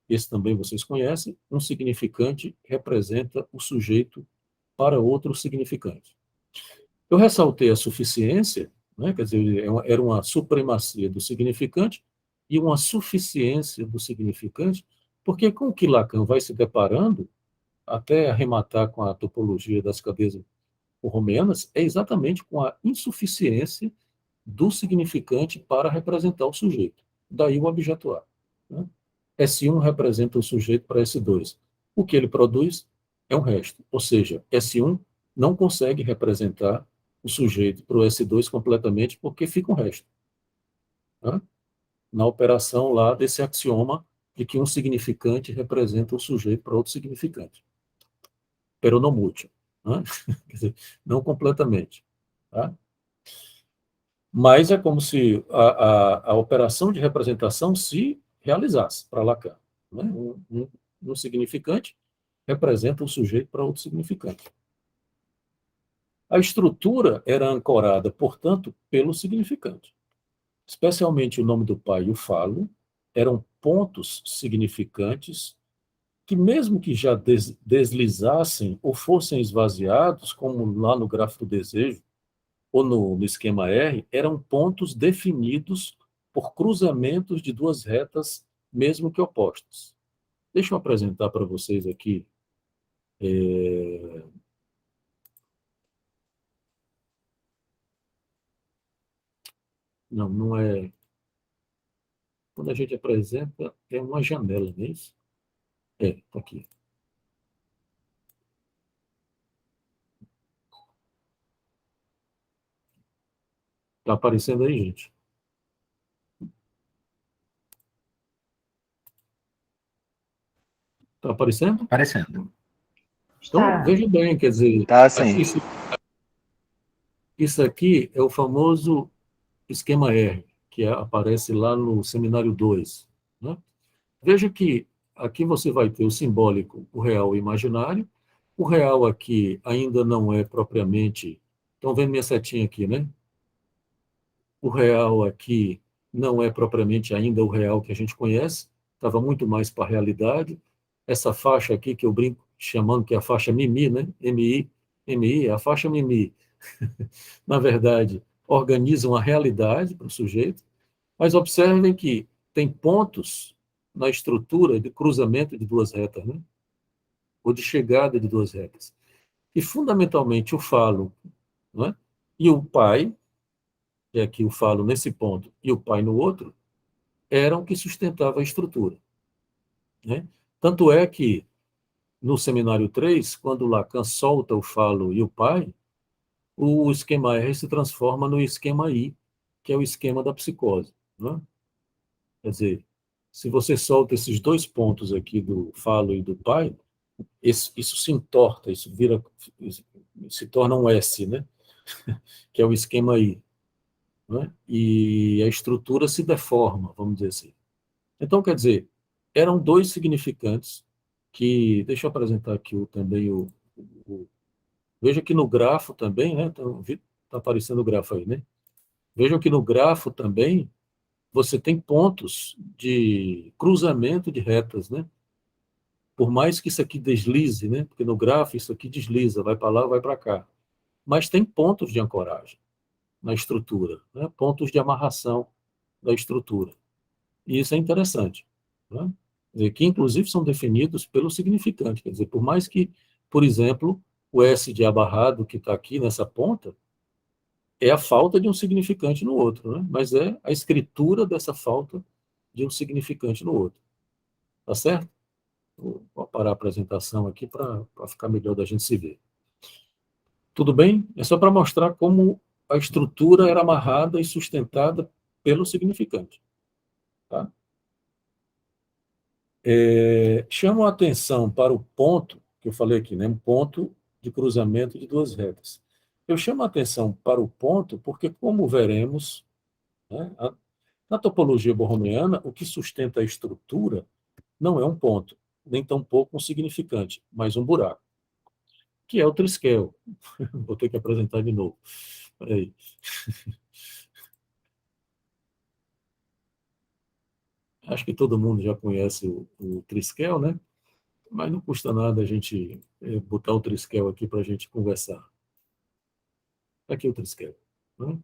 A: esse também vocês conhecem: um significante representa o sujeito para outro significante. Eu ressaltei a suficiência, né? Quer dizer, era uma supremacia do significante e uma suficiência do significante, porque com o que Lacan vai se deparando, até arrematar com a topologia das cadeias romeanas, é exatamente com a insuficiência do significante para representar o sujeito. Daí o objeto A, né? S1 representa o sujeito para S2. O que ele produz é um resto, ou seja, S1 não consegue representar o sujeito para o S2 completamente porque fica um resto, né? Na operação lá desse axioma de que um significante representa o sujeito para outro significante. Peronomútil, né? Quer dizer, não completamente, tá? Mas é como se a operação de representação se realizasse para Lacan, né? Um significante representa o sujeito para outro significante. A estrutura era ancorada, portanto, pelo significante. Especialmente o nome do pai e o falo eram pontos significantes que, mesmo que já deslizassem ou fossem esvaziados, como lá no grafo do desejo ou no esquema R, eram pontos definidos por cruzamentos de duas retas, mesmo que opostas. Deixa eu apresentar para vocês aqui. Não, não é. Quando a gente apresenta, é uma janela, não é isso? Está aqui. Está aparecendo aí, gente? Está aparecendo?
D: Aparecendo.
A: Então, veja bem, quer dizer,
C: Tá assim.
A: Isso aqui é o famoso esquema R, que aparece lá no seminário 2. Né? Veja que aqui você vai ter o simbólico, o real e o imaginário. O real aqui ainda não é propriamente. Estão vendo minha setinha aqui, né? O real aqui não é propriamente ainda o real que a gente conhece, estava muito mais para a realidade. Essa faixa aqui, que eu brinco chamando que é a faixa Mimi, né? MI, a faixa Mimi, na verdade, organizam a realidade para o sujeito, mas observem que tem pontos na estrutura de cruzamento de duas retas, né? Ou de chegada de duas retas. E, fundamentalmente, o falo, né? E o pai, que aqui o falo nesse ponto, e o pai no outro, eram o que sustentava a estrutura. Né? Tanto é que, no seminário 3, quando Lacan solta o falo e o pai, o esquema R se transforma no esquema I, que é o esquema da psicose. Né? Quer dizer, se você solta esses dois pontos aqui do falo e do pai, isso se entorta, isso se torna um S, né? Que é o esquema I. Né? E a estrutura se deforma, vamos dizer assim. Então, quer dizer, eram dois significantes que, deixa eu apresentar aqui também veja que no grafo também, né? Está aparecendo o grafo aí, né? Vejam que no grafo também você tem pontos de cruzamento de retas, né? Por mais que isso aqui deslize, né? Porque no grafo isso aqui desliza, vai para lá, vai para cá. Mas tem pontos de ancoragem na estrutura, né? Pontos de amarração da estrutura. E isso é interessante, né? Quer dizer, que inclusive são definidos pelo significante. Quer dizer, por mais que, por exemplo, o S de abarrado que está aqui nessa ponta é a falta de um significante no outro, né? Mas é a escritura dessa falta de um significante no outro. Tá certo? Vou parar a apresentação aqui para ficar melhor da gente se ver. Tudo bem? É só para mostrar como a estrutura era amarrada e sustentada pelo significante. Tá? Chamo a atenção para o ponto, que eu falei aqui, né? Um ponto de cruzamento de duas retas. Eu chamo a atenção para o ponto porque, como veremos, né, na topologia borromeana, o que sustenta a estrutura não é um ponto, nem tampouco um significante, mas um buraco, que é o triskel. Vou ter que apresentar de novo. Peraí. Acho que todo mundo já conhece o triskel, né? Mas não custa nada a gente botar o triskel aqui para a gente conversar. Aqui o triskel. Né?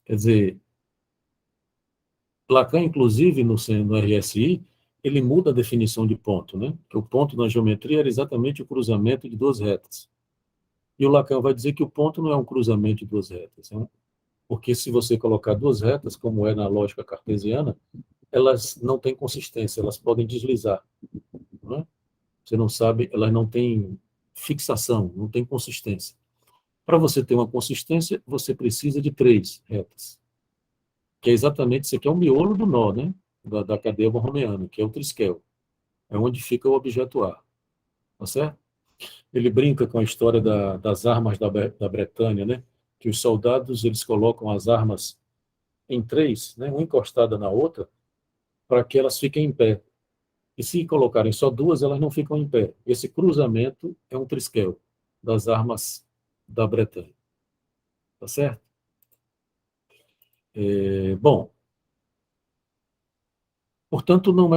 A: Quer dizer, Lacan, inclusive, no RSI, ele muda a definição de ponto, né? Que o ponto na geometria era exatamente o cruzamento de duas retas. E o Lacan vai dizer que o ponto não é um cruzamento de duas retas, né? Porque se você colocar duas retas, como é na lógica cartesiana, elas não têm consistência, elas podem deslizar. Né? Você não sabe, elas não têm fixação, não têm consistência. Para você ter uma consistência, você precisa de três retas, que é exatamente isso aqui, é o miolo do nó, né? Da cadeia borromeana, que é o triskel. É onde fica o objeto A. Tá certo? Ele brinca com a história das armas da Bretanha, né? Que os soldados eles colocam as armas em três, né? Uma encostada na outra, para que elas fiquem em pé. E se colocarem só duas, elas não ficam em pé. Esse cruzamento é um triskel das armas da Bretanha. Tá certo? Bom, portanto, não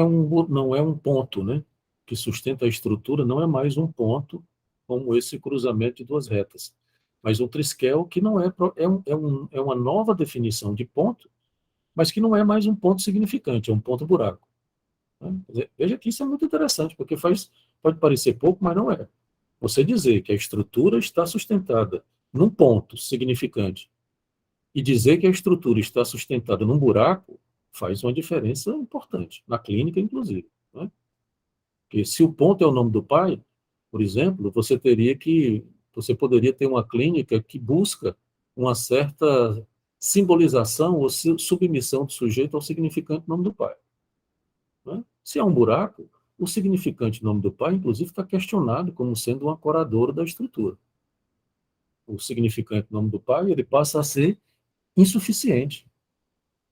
A: é um ponto, né, que sustenta a estrutura, não é mais um ponto como esse cruzamento de duas retas, mas um triskel que não é uma nova definição de ponto, mas que não é mais um ponto significante, é um ponto buraco. Né? Quer dizer, veja que isso é muito interessante, porque pode parecer pouco, mas não é. Você dizer que a estrutura está sustentada num ponto significante e dizer que a estrutura está sustentada num buraco faz uma diferença importante, na clínica, inclusive. Né? Porque se o ponto é o nome do pai, por exemplo, você poderia ter uma clínica que busca uma certa simbolização ou submissão do sujeito ao significante nome do pai. Né? Se é um buraco, o significante nome do pai, inclusive, está questionado como sendo um ancorador da estrutura. O significante nome do pai, ele passa a ser insuficiente.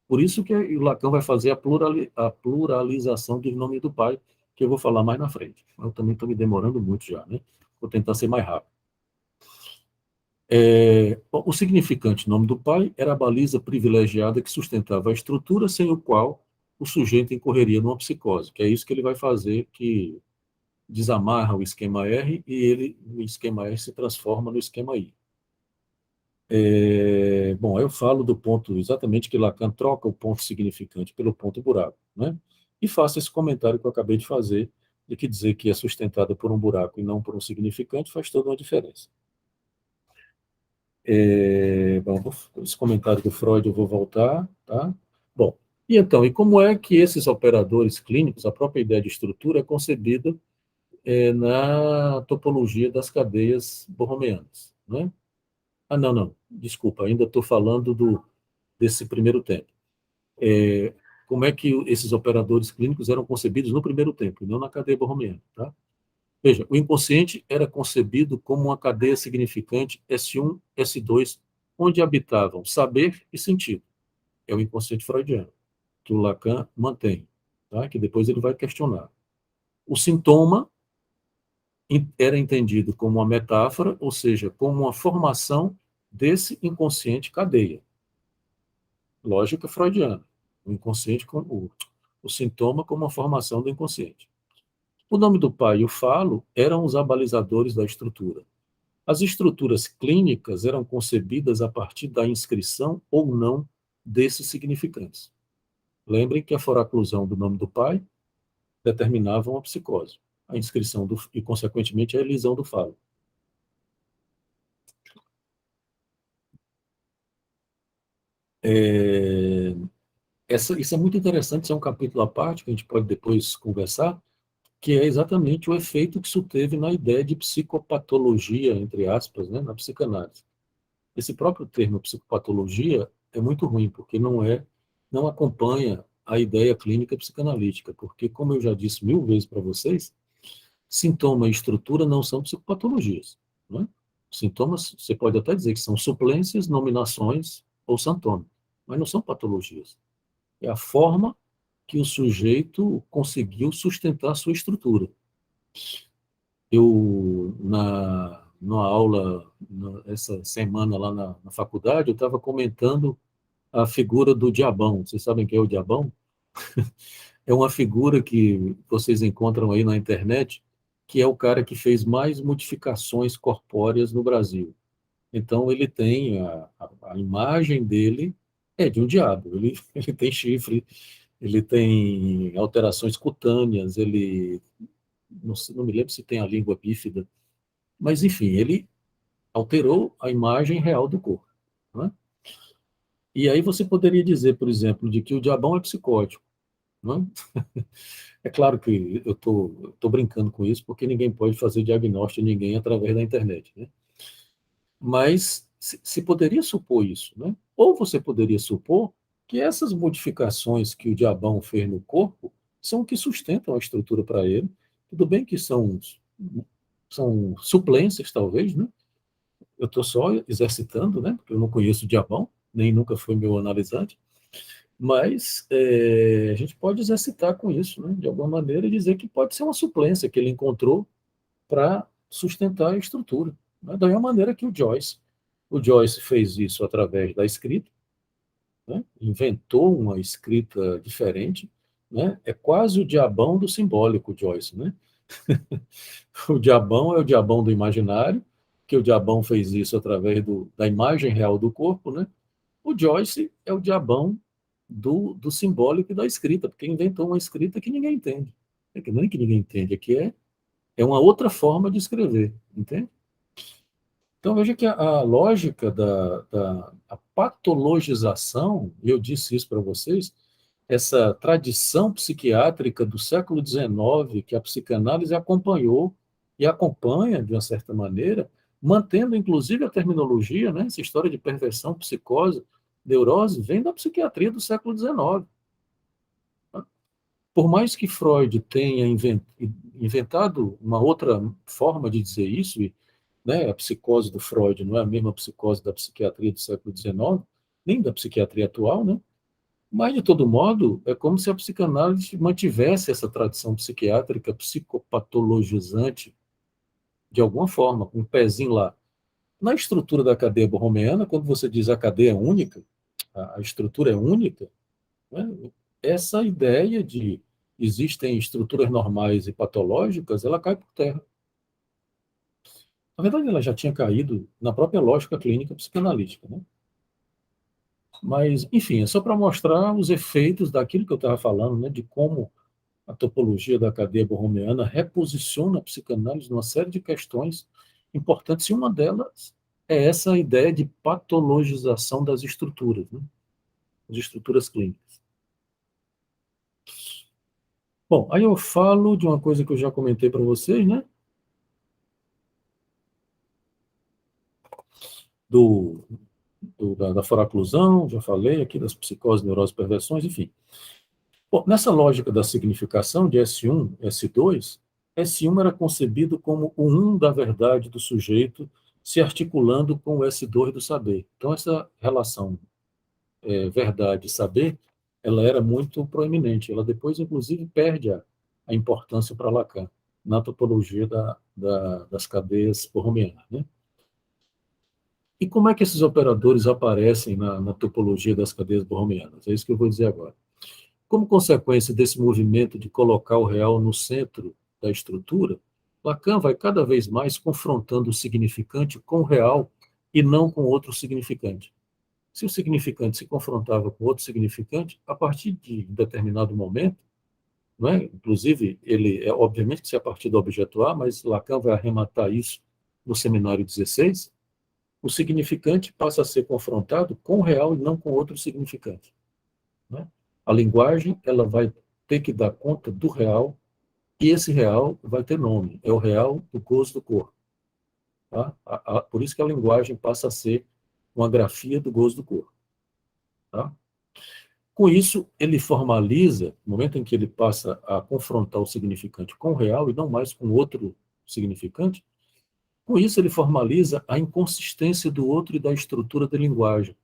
A: Por isso que o Lacan vai fazer a pluralização do nome do pai, que eu vou falar mais na frente. Eu também estou me demorando muito já, né? Vou tentar ser mais rápido. O significante nome do pai era a baliza privilegiada que sustentava a estrutura sem o qual o sujeito incorreria numa psicose, que é isso que ele vai fazer, que desamarra o esquema R e o esquema R se transforma no esquema I. Bom, eu falo do ponto exatamente que Lacan troca o ponto significante pelo ponto buraco, né? E faço esse comentário que eu acabei de fazer, de que dizer que é sustentada por um buraco e não por um significante faz toda uma diferença. Bom, esse comentário do Freud eu vou voltar, tá? Bom, e como é que esses operadores clínicos, a própria ideia de estrutura é concebida na topologia das cadeias borromeanas, né? Não, desculpa, ainda estou falando desse primeiro tempo. Como é que esses operadores clínicos eram concebidos no primeiro tempo, e não na cadeia borromeana, tá? Veja, o inconsciente era concebido como uma cadeia significante S1, S2, onde habitavam saber e sentido. É o inconsciente freudiano, que o Lacan mantém, tá? Que depois ele vai questionar. O sintoma era entendido como uma metáfora, ou seja, como uma formação desse inconsciente cadeia. Lógica freudiana. O inconsciente como o sintoma como uma formação do inconsciente. O nome do pai e o falo eram os abalizadores da estrutura. As estruturas clínicas eram concebidas a partir da inscrição ou não desses significantes. Lembrem que a foraclusão do nome do pai determinava uma psicose, a inscrição e, consequentemente, a elisão do falo. Isso é muito interessante, isso é um capítulo à parte, que a gente pode depois conversar, que é exatamente o efeito que isso teve na ideia de psicopatologia, entre aspas, né, na psicanálise. Esse próprio termo psicopatologia é muito ruim, porque não acompanha a ideia clínica psicanalítica, porque, como eu já disse 1000 vezes para vocês, sintoma e estrutura não são psicopatologias. Né? Sintomas, você pode até dizer que são suplências, nominações ou sintomas, mas não são patologias. É a forma que o sujeito conseguiu sustentar a sua estrutura. Na aula, essa semana lá na faculdade, eu estava comentando a figura do diabão. Vocês sabem quem é o diabão? É uma figura que vocês encontram aí na internet, que é o cara que fez mais modificações corpóreas no Brasil. Então, ele tem a imagem dele é de um diabo. Ele tem chifre, ele tem alterações cutâneas, ele não me lembro se tem a língua bífida, mas enfim, ele alterou a imagem real do corpo. Né? E aí você poderia dizer, por exemplo, de que o diabão é psicótico. Né? É claro que eu tô brincando com isso, porque ninguém pode fazer diagnóstico de ninguém através da internet. Né? Mas se poderia supor isso. Né? Ou você poderia supor que essas modificações que o diabão fez no corpo são o que sustentam a estrutura para ele. Tudo bem que são suplências, talvez, né? Eu estou só exercitando, né? Porque eu não conheço o diabão, nem nunca foi meu analisante, Mas a gente pode exercitar com isso, né, de alguma maneira, e dizer que pode ser uma suplência que ele encontrou para sustentar a estrutura. Né? Da mesma maneira que o Joyce fez isso através da escrita, né? Inventou uma escrita diferente, né? É quase o diabão do simbólico, Joyce, né? O diabão é o diabão do imaginário, que o diabão fez isso através da imagem real do corpo, né? O Joyce é o diabão do simbólico e da escrita, porque inventou uma escrita que ninguém entende. É que nem que ninguém entende, é que é uma outra forma de escrever, entende? Então veja que a lógica a patologização, e eu disse isso para vocês, essa tradição psiquiátrica do século XIX, que a psicanálise acompanhou e acompanha, de uma certa maneira, mantendo inclusive a terminologia, né? Essa história de perversão, psicose, neurose, vem da psiquiatria do século XIX. Tá? Por mais que Freud tenha inventado uma outra forma de dizer isso, né, a psicose do Freud não é a mesma psicose da psiquiatria do século XIX, nem da psiquiatria atual, né? Mas, de todo modo, é como se a psicanálise mantivesse essa tradição psiquiátrica psicopatologizante, de alguma forma, com um pezinho lá. Na estrutura da cadeia borromeana, quando você diz a cadeia é única, a estrutura é única, né, essa ideia de existem estruturas normais e patológicas, ela cai por terra. Na verdade, ela já tinha caído na própria lógica clínica psicanalítica, né? Mas, enfim, é só para mostrar os efeitos daquilo que eu estava falando, né, de como a topologia da cadeia borromeana reposiciona a psicanálise numa série de questões importantes, e uma delas é essa ideia de patologização das estruturas, né? As estruturas clínicas. Bom, aí eu falo de uma coisa que eu já comentei para vocês, né? Do, da foraclusão, já falei aqui das psicoses, neuroses, perversões, enfim. Bom, nessa lógica da significação de S1, S2, S1 era concebido como o um da verdade do sujeito se articulando com o S2 do saber. Então, essa relação verdade e saber, ela era muito proeminente. Ela depois, inclusive, perde a importância para Lacan na topologia das cadeias borromeanas, né? E como é que esses operadores aparecem na topologia das cadeias borromeanas? É isso que eu vou dizer agora. Como consequência desse movimento de colocar o real no centro da estrutura, Lacan vai cada vez mais confrontando o significante com o real e não com outro significante. Se o significante se confrontava com outro significante, a partir de um determinado momento, não é? Inclusive, ele é obviamente que se é a partir do objeto A, mas Lacan vai arrematar isso no seminário 16, o significante passa a ser confrontado com o real e não com outro significante. Né? A linguagem ela vai ter que dar conta do real, e esse real vai ter nome, é o real do gozo do corpo. Tá? Por isso que a linguagem passa a ser uma grafia do gozo do corpo. Tá? Com isso, ele formaliza, no momento em que ele passa a confrontar o significante com o real e não mais com outro significante, com isso ele formaliza a inconsistência do outro e da estrutura da linguagem,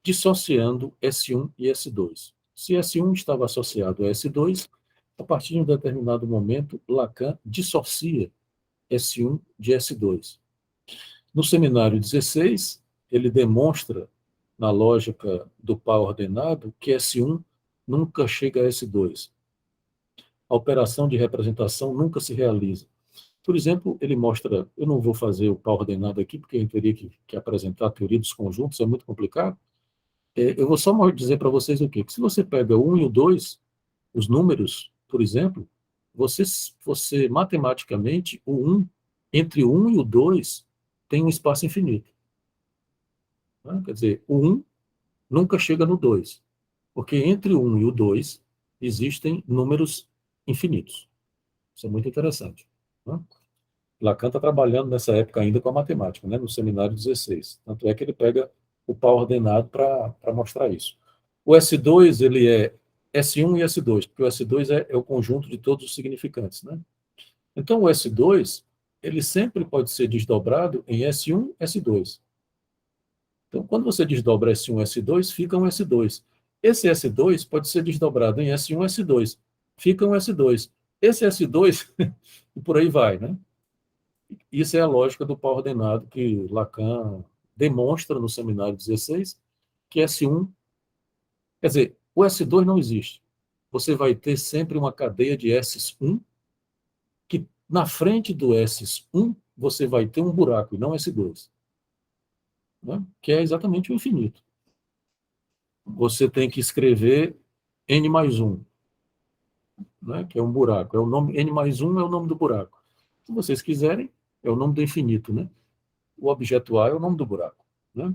A: dissociando S1 e S2. Se S1 estava associado a S2, a partir de um determinado momento, Lacan dissocia S1 de S2. No seminário 16, ele demonstra, na lógica do par ordenado, que S1 nunca chega a S2. A operação de representação nunca se realiza. Por exemplo, ele mostra, eu não vou fazer o par ordenado aqui, porque eu teria que apresentar a teoria dos conjuntos, é muito complicado. Eu vou só dizer para vocês o quê? Que se você pega o 1 e o 2, os números, por exemplo, você matematicamente, entre o 1 e o 2 tem um espaço infinito. Né? Quer dizer, o 1 nunca chega no 2, porque entre o 1 e o 2 existem números infinitos. Isso é muito interessante. Né? Lacan está trabalhando nessa época ainda com a matemática, né? No seminário 16. Tanto é que ele pega o par ordenado para mostrar isso. O S2, ele é S1 e S2, porque o S2 é o conjunto de todos os significantes, né? Então, o S2, ele sempre pode ser desdobrado em S1, S2. Então, quando você desdobra S1, S2, fica um S2. Esse S2 pode ser desdobrado em S1 e S2. Fica um S2. Esse S2, e por aí vai, né? Isso é a lógica do pau ordenado que Lacan demonstra no seminário 16, que S1, quer dizer, o S2 não existe. Você vai ter sempre uma cadeia de S1, que na frente do S1 você vai ter um buraco, e não S2, né? Que é exatamente o infinito. Você tem que escrever N mais 1, né? Que é um buraco. É o nome, N mais 1 é o nome do buraco. Se vocês quiserem, é o nome do infinito, né? O objeto A é o nome do buraco, né?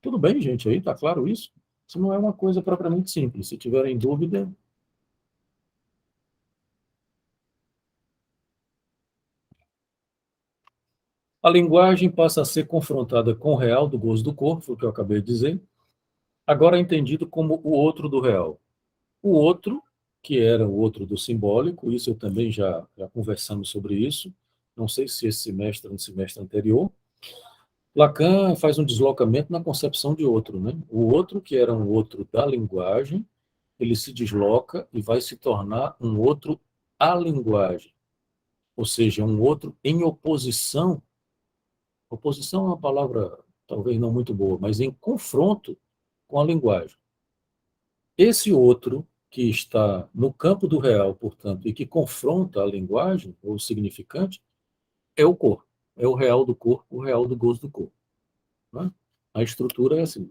A: Tudo bem, gente? Aí tá claro isso? Isso não é uma coisa propriamente simples. Se tiverem dúvida... A linguagem passa a ser confrontada com o real do gozo do corpo, foi o que eu acabei de dizer, agora é entendido como o outro do real. O outro, que era o outro do simbólico, isso eu também já conversamos sobre isso, não sei se esse semestre ou no semestre anterior. Lacan faz um deslocamento na concepção de outro, né? O outro, que era um outro da linguagem, ele se desloca e vai se tornar um outro à linguagem, ou seja, um outro em oposição. Oposição é uma palavra talvez não muito boa, mas em confronto com a linguagem. Esse outro, que está no campo do real, portanto, e que confronta a linguagem, ou o significante, é o corpo. É o real do corpo, o real do gozo do corpo, né? A estrutura é assim.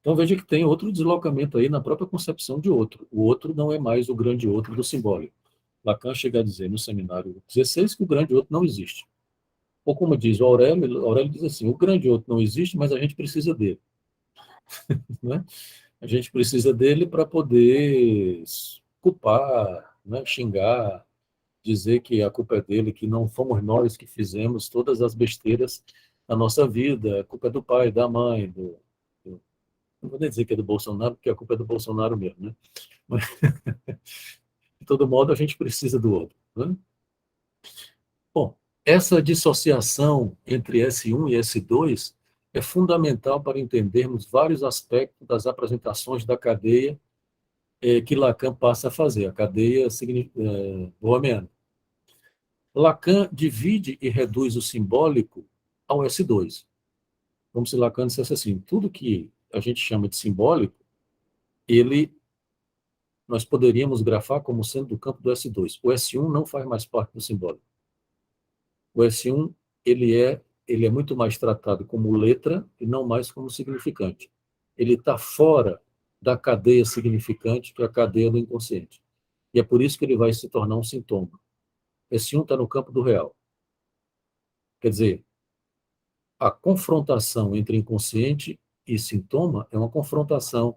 A: Então veja que tem outro deslocamento aí na própria concepção de outro. O outro não é mais o grande outro do simbólico. Lacan chega a dizer no seminário 16 que o grande outro não existe. Ou como diz o Aurélio diz assim, o grande outro não existe, mas a gente precisa dele, né? A gente precisa dele para poder culpar, né, xingar, dizer que a culpa é dele, que não fomos nós que fizemos todas as besteiras na nossa vida, a culpa é do pai, da mãe, não vou nem dizer que é do Bolsonaro, porque a culpa é do Bolsonaro mesmo, né? Mas, de todo modo, a gente precisa do outro, né? Bom, essa dissociação entre S1 e S2 é fundamental para entendermos vários aspectos das apresentações da cadeia que Lacan passa a fazer, a cadeia boêmiana. Lacan divide e reduz o simbólico ao S2. Como se Lacan dissesse assim, tudo que a gente chama de simbólico, nós poderíamos grafar como sendo do campo do S2. O S1 não faz mais parte do simbólico. O S1, ele é muito mais tratado como letra e não mais como significante. Ele está fora da cadeia significante, que é a cadeia do inconsciente. E é por isso que ele vai se tornar um sintoma. S1 está no campo do real. Quer dizer, a confrontação entre inconsciente e sintoma é uma confrontação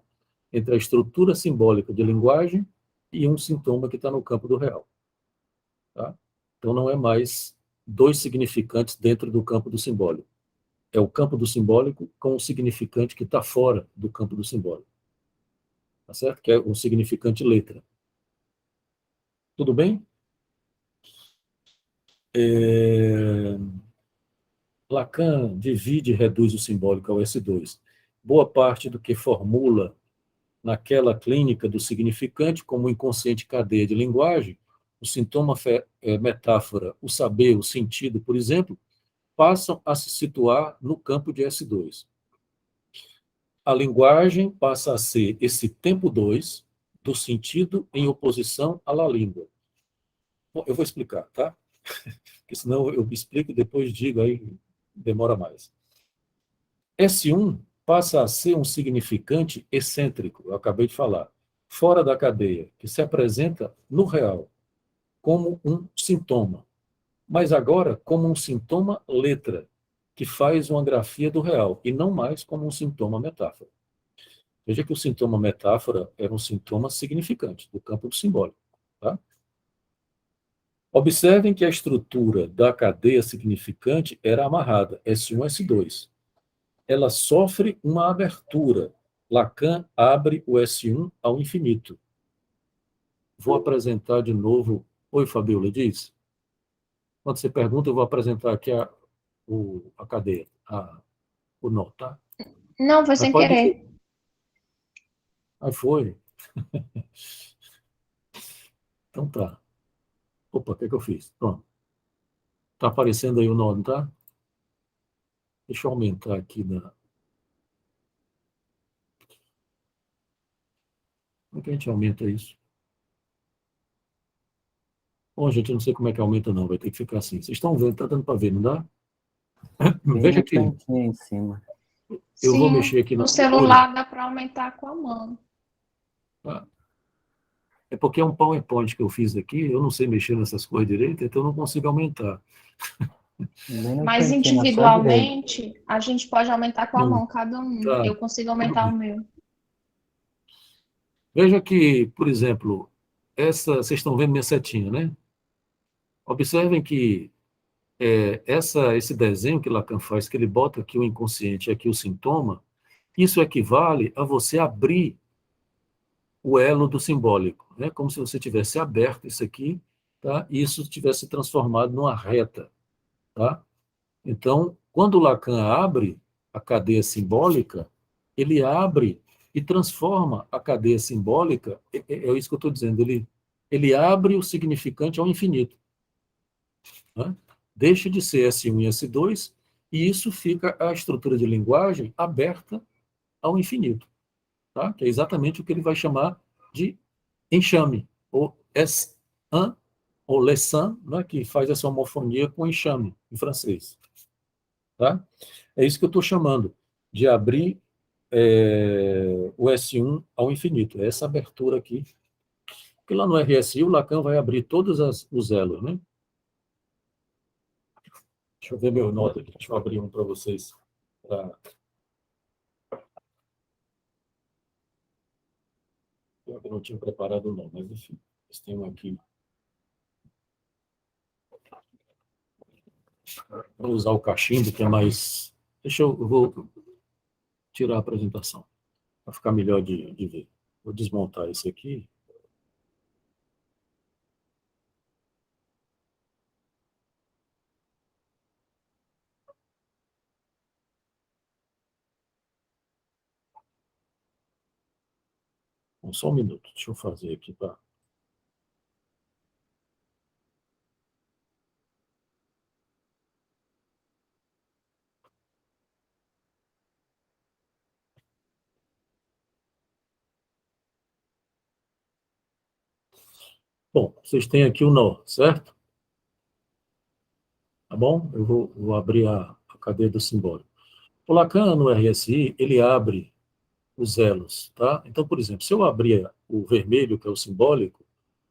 A: entre a estrutura simbólica de linguagem e um sintoma que está no campo do real. Tá? Então, não é mais dois significantes dentro do campo do simbólico. É o campo do simbólico com um significante que está fora do campo do simbólico. Tá certo? Que é um significante letra. Tudo bem? Lacan divide e reduz o simbólico ao S2. Boa parte do que formula naquela clínica do significante como inconsciente cadeia de linguagem, o sintoma, metáfora, o saber, o sentido, por exemplo, passam a se situar no campo de S2. A linguagem passa a ser esse tempo 2 do sentido em oposição à la língua. Bom, eu vou explicar, tá? Porque senão eu explico e depois digo, aí demora mais. S1 passa a ser um significante excêntrico, eu acabei de falar, fora da cadeia, que se apresenta no real, como um sintoma, mas agora como um sintoma letra, que faz uma grafia do real, e não mais como um sintoma metáfora. Veja que o sintoma metáfora era um sintoma significante, do campo do simbólico. Tá? Observem que a estrutura da cadeia significante era amarrada, S1, S2. Ela sofre uma abertura. Lacan abre o S1 ao infinito. Vou apresentar de novo. Oi, Fabiola, diz. Quando você pergunta, eu vou apresentar aqui a cadeia, o nó, tá?
D: Não, foi
A: Mas
D: sem
A: pode
D: querer.
A: dizer. Aí foi. Então tá. Opa, o que é que eu fiz? Pronto. Tá aparecendo aí o nó, não tá? Deixa eu aumentar aqui na. Como é que a gente aumenta isso? Bom, gente, eu não sei como é que aumenta, não. Vai ter que ficar assim. Vocês estão vendo? Tá dando para ver, não dá?
D: Bem
A: Veja
D: no
A: que
D: cantinho aí em cima.
A: eu vou
E: Sim,
A: mexer aqui
E: no
A: nas cores.
E: celular dá para aumentar com a mão.
A: Tá? É porque é um PowerPoint que eu fiz aqui, eu não sei mexer nessas cores direito, então eu não consigo aumentar.
D: Bem no
E: Mas
D: cantinho, na sua direita.
E: individualmente, a gente pode aumentar com a
A: Não,
E: mão, cada um.
A: tá.
E: Eu consigo
A: Tudo
E: aumentar o
A: bem.
E: meu.
A: Veja que, por exemplo, vocês estão vendo minha setinha, né? Observem que esse desenho que Lacan faz, que ele bota aqui o inconsciente e aqui o sintoma, isso equivale a você abrir o elo do simbólico, né? Como se você tivesse aberto isso aqui, tá? E isso tivesse transformado numa reta, tá? Então, quando Lacan abre a cadeia simbólica, ele abre e transforma a cadeia simbólica, é isso que eu estou dizendo, ele abre o significante ao infinito, né? Deixa de ser S1 e S2, e isso fica a estrutura de linguagem aberta ao infinito, tá? Que é exatamente o que ele vai chamar de enxame, ou S1, ou leçan, né? Que faz essa homofonia com enxame, em francês. Tá? É isso que eu estou chamando de abrir o S1 ao infinito, é essa abertura aqui. Porque lá no RSI o Lacan vai abrir todos os elos, né? Deixa eu ver meu nota aqui, deixa eu abrir um para vocês. Eu não tinha preparado não, mas enfim, eles têm um aqui. Vou usar o cachimbo, que é mais... eu vou tirar a apresentação, para ficar melhor de ver. Vou desmontar esse aqui. Só um minuto, deixa eu fazer aqui para... Bom, vocês têm aqui o nó, certo? Tá bom? Eu vou abrir a cadeia do simbólico. O Lacan, no RSI, ele abre os elos, tá? Então, por exemplo, se eu abrir o vermelho, que é o simbólico,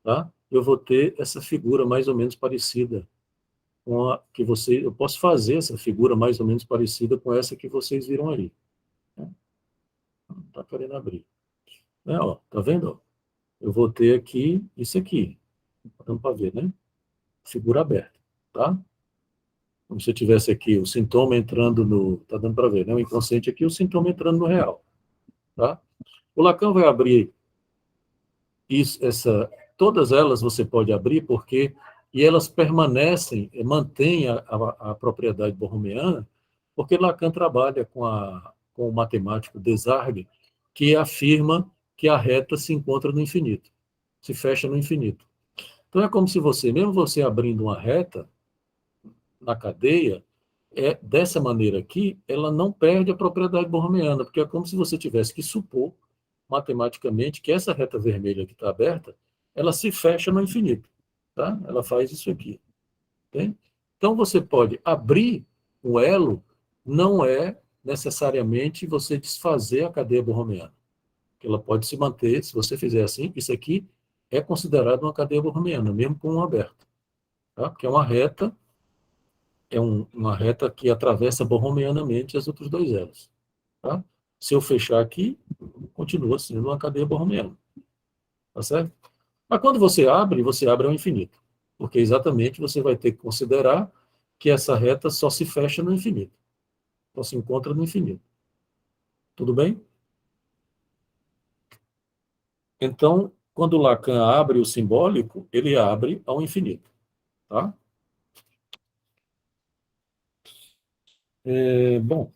A: tá? Eu vou ter essa figura mais ou menos parecida com a que você... Eu posso fazer essa figura mais ou menos parecida com essa que vocês viram ali. Né? Não está querendo abrir. Né? Ó, tá vendo? Ó? Eu vou ter aqui isso aqui. Tá dando para ver, né? Figura aberta, tá? Como se eu tivesse aqui o sintoma entrando no... Tá dando para ver, né? O inconsciente aqui, o sintoma entrando no real, tá? O Lacan vai abrir isso, todas elas você pode abrir porque e elas permanecem, mantêm a propriedade borromeana, porque Lacan trabalha com o matemático Desargues, que afirma que a reta se encontra no infinito, se fecha no infinito. Então é como se você, mesmo você abrindo uma reta na cadeia, dessa maneira aqui, ela não perde a propriedade borromeana, porque é como se você tivesse que supor matematicamente que essa reta vermelha que está aberta, ela se fecha no infinito, tá? Ela faz isso aqui, tem? Então você pode abrir um elo, não é necessariamente você desfazer a cadeia borromeana, que ela pode se manter, se você fizer assim, isso aqui é considerado uma cadeia borromeana, mesmo com um aberto, tá? Porque é uma reta, uma reta que atravessa borromeanamente os outros dois elos, tá? Se eu fechar aqui, continua sendo uma cadeia borromeana, tá certo? Mas quando você abre ao infinito, porque exatamente você vai ter que considerar que essa reta só se fecha no infinito, só se encontra no infinito. Tudo bem? Então, quando Lacan abre o simbólico, ele abre ao infinito, tá? Bom,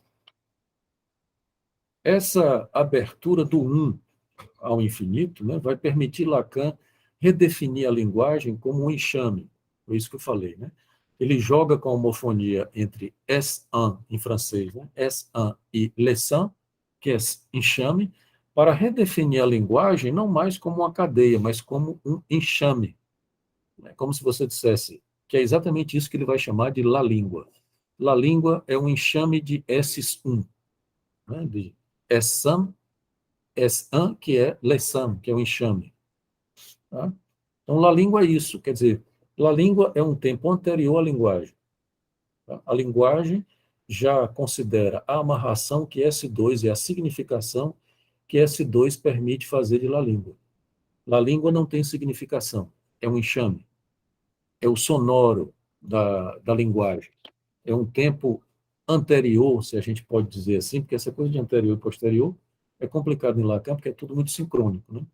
A: essa abertura do um ao infinito, né, vai permitir Lacan redefinir a linguagem como um enxame. Foi isso que eu falei, né? Ele joga com a homofonia entre est-un, em francês, né? Est-un e les-un, que é enxame, para redefinir a linguagem não mais como uma cadeia, mas como um enxame. É como se você dissesse que é exatamente isso que ele vai chamar de la língua. La língua é um enxame de esses-um, né? De est-un, est-un, que é les-un, que é o enxame. Tá? Então, la língua é isso, quer dizer, la língua é um tempo anterior à linguagem. Tá? A linguagem já considera a amarração que S2 é a significação que S2 permite fazer de la língua. La língua não tem significação, é um enxame, é o sonoro da linguagem. É um tempo anterior, se a gente pode dizer assim, porque essa coisa de anterior e posterior é complicado em Lacan, porque é tudo muito sincrônico, né?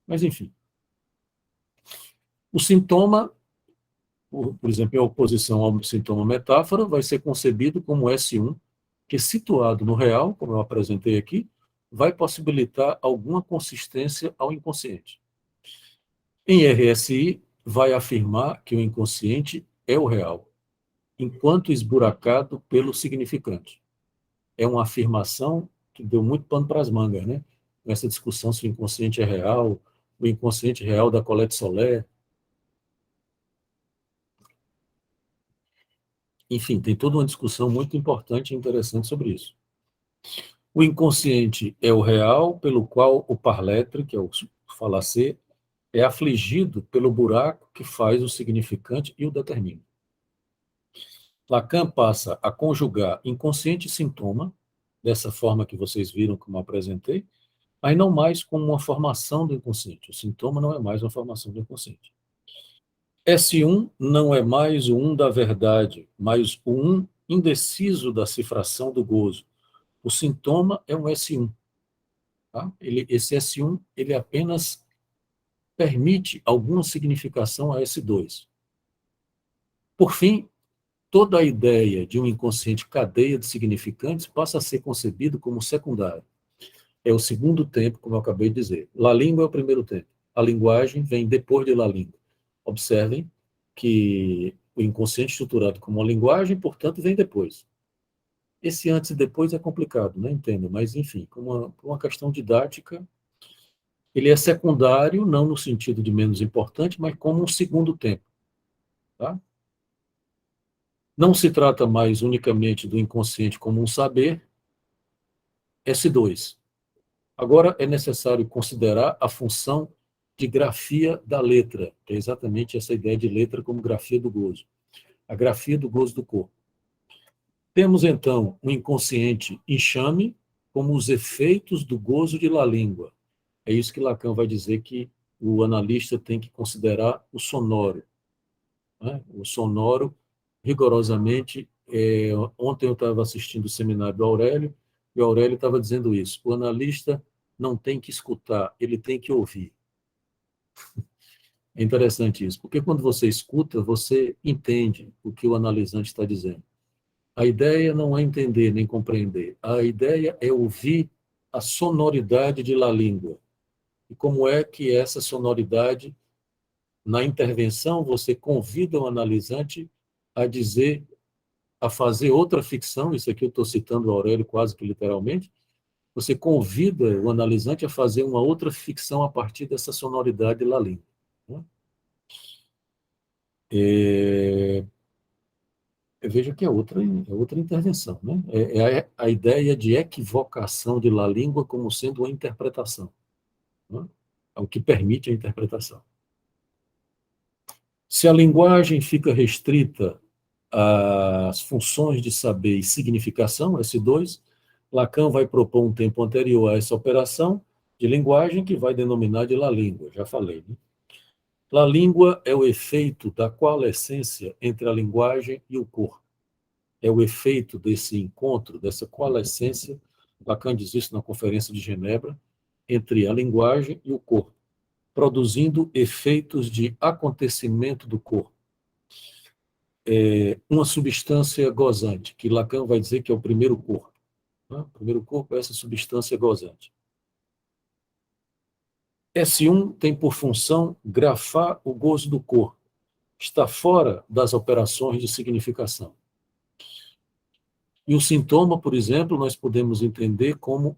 A: Mas, enfim. O sintoma, por exemplo, em oposição ao sintoma metáfora, vai ser concebido como S1, que, situado no real, como eu apresentei aqui, vai possibilitar alguma consistência ao inconsciente. Em RSI, vai afirmar que o inconsciente é o real, enquanto esburacado pelo significante. É uma afirmação que deu muito pano para as mangas, né? Nessa discussão se o inconsciente é real, o inconsciente real da Colette Soler. Enfim, tem toda uma discussão muito importante e interessante sobre isso. O inconsciente é o real pelo qual o parletre, que é o falacê, é afligido pelo buraco que faz o significante e o determina. Lacan passa a conjugar inconsciente e sintoma, dessa forma que vocês viram como eu apresentei, mas não mais como uma formação do inconsciente. O sintoma não é mais uma formação do inconsciente. S1 não é mais o um da verdade, mas o um indeciso da cifração do gozo. O sintoma é um S1. Tá? Esse S1 ele apenas permite alguma significação a S2. Por fim, toda a ideia de um inconsciente cadeia de significantes passa a ser concebido como secundário. É o segundo tempo, como eu acabei de dizer. La língua é o primeiro tempo. A linguagem vem depois de la língua. Observem que o inconsciente estruturado como uma linguagem, portanto, vem depois. Esse antes e depois é complicado, né? Entendo, mas, enfim, por uma questão didática, ele é secundário, não no sentido de menos importante, mas como um segundo tempo. Tá? Não se trata mais unicamente do inconsciente como um saber, S2. Agora é necessário considerar a função de grafia da letra, que é exatamente essa ideia de letra como grafia do gozo. A grafia do gozo do corpo. Temos, então, um inconsciente enxame como os efeitos do gozo de la língua. É isso que Lacan vai dizer que o analista tem que considerar o sonoro. Né? O sonoro, rigorosamente, ontem eu estava assistindo o seminário do Aurélio, e o Aurélio estava dizendo isso. O analista não tem que escutar, ele tem que ouvir. É interessante isso, porque quando você escuta, você entende o que o analisante está dizendo. A ideia não é entender nem compreender. A ideia é ouvir a sonoridade de la língua. E como é que essa sonoridade, na intervenção, você convida o analisante a dizer, a fazer outra ficção, isso aqui eu estou citando o Aurélio quase que literalmente, você convida o analisante a fazer uma outra ficção a partir dessa sonoridade de la língua. Né? Veja que é outra intervenção. Né? É a ideia de equivocação de la língua como sendo uma interpretação. Né? É o que permite a interpretação. Se a linguagem fica restrita às funções de saber e significação, S2, Lacan vai propor um tempo anterior a essa operação de linguagem que vai denominar de la língua, já falei. Né? La língua é o efeito da coalescência entre a linguagem e o corpo. É o efeito desse encontro, dessa coalescência, Lacan diz isso na Conferência de Genebra, entre a linguagem e o corpo, produzindo efeitos de acontecimento do corpo. Uma substância gozante, que Lacan vai dizer que é o primeiro corpo. Né? O primeiro corpo é essa substância gozante. S1 tem por função grafar o gozo do corpo. Está fora das operações de significação. E o sintoma, por exemplo, nós podemos entender como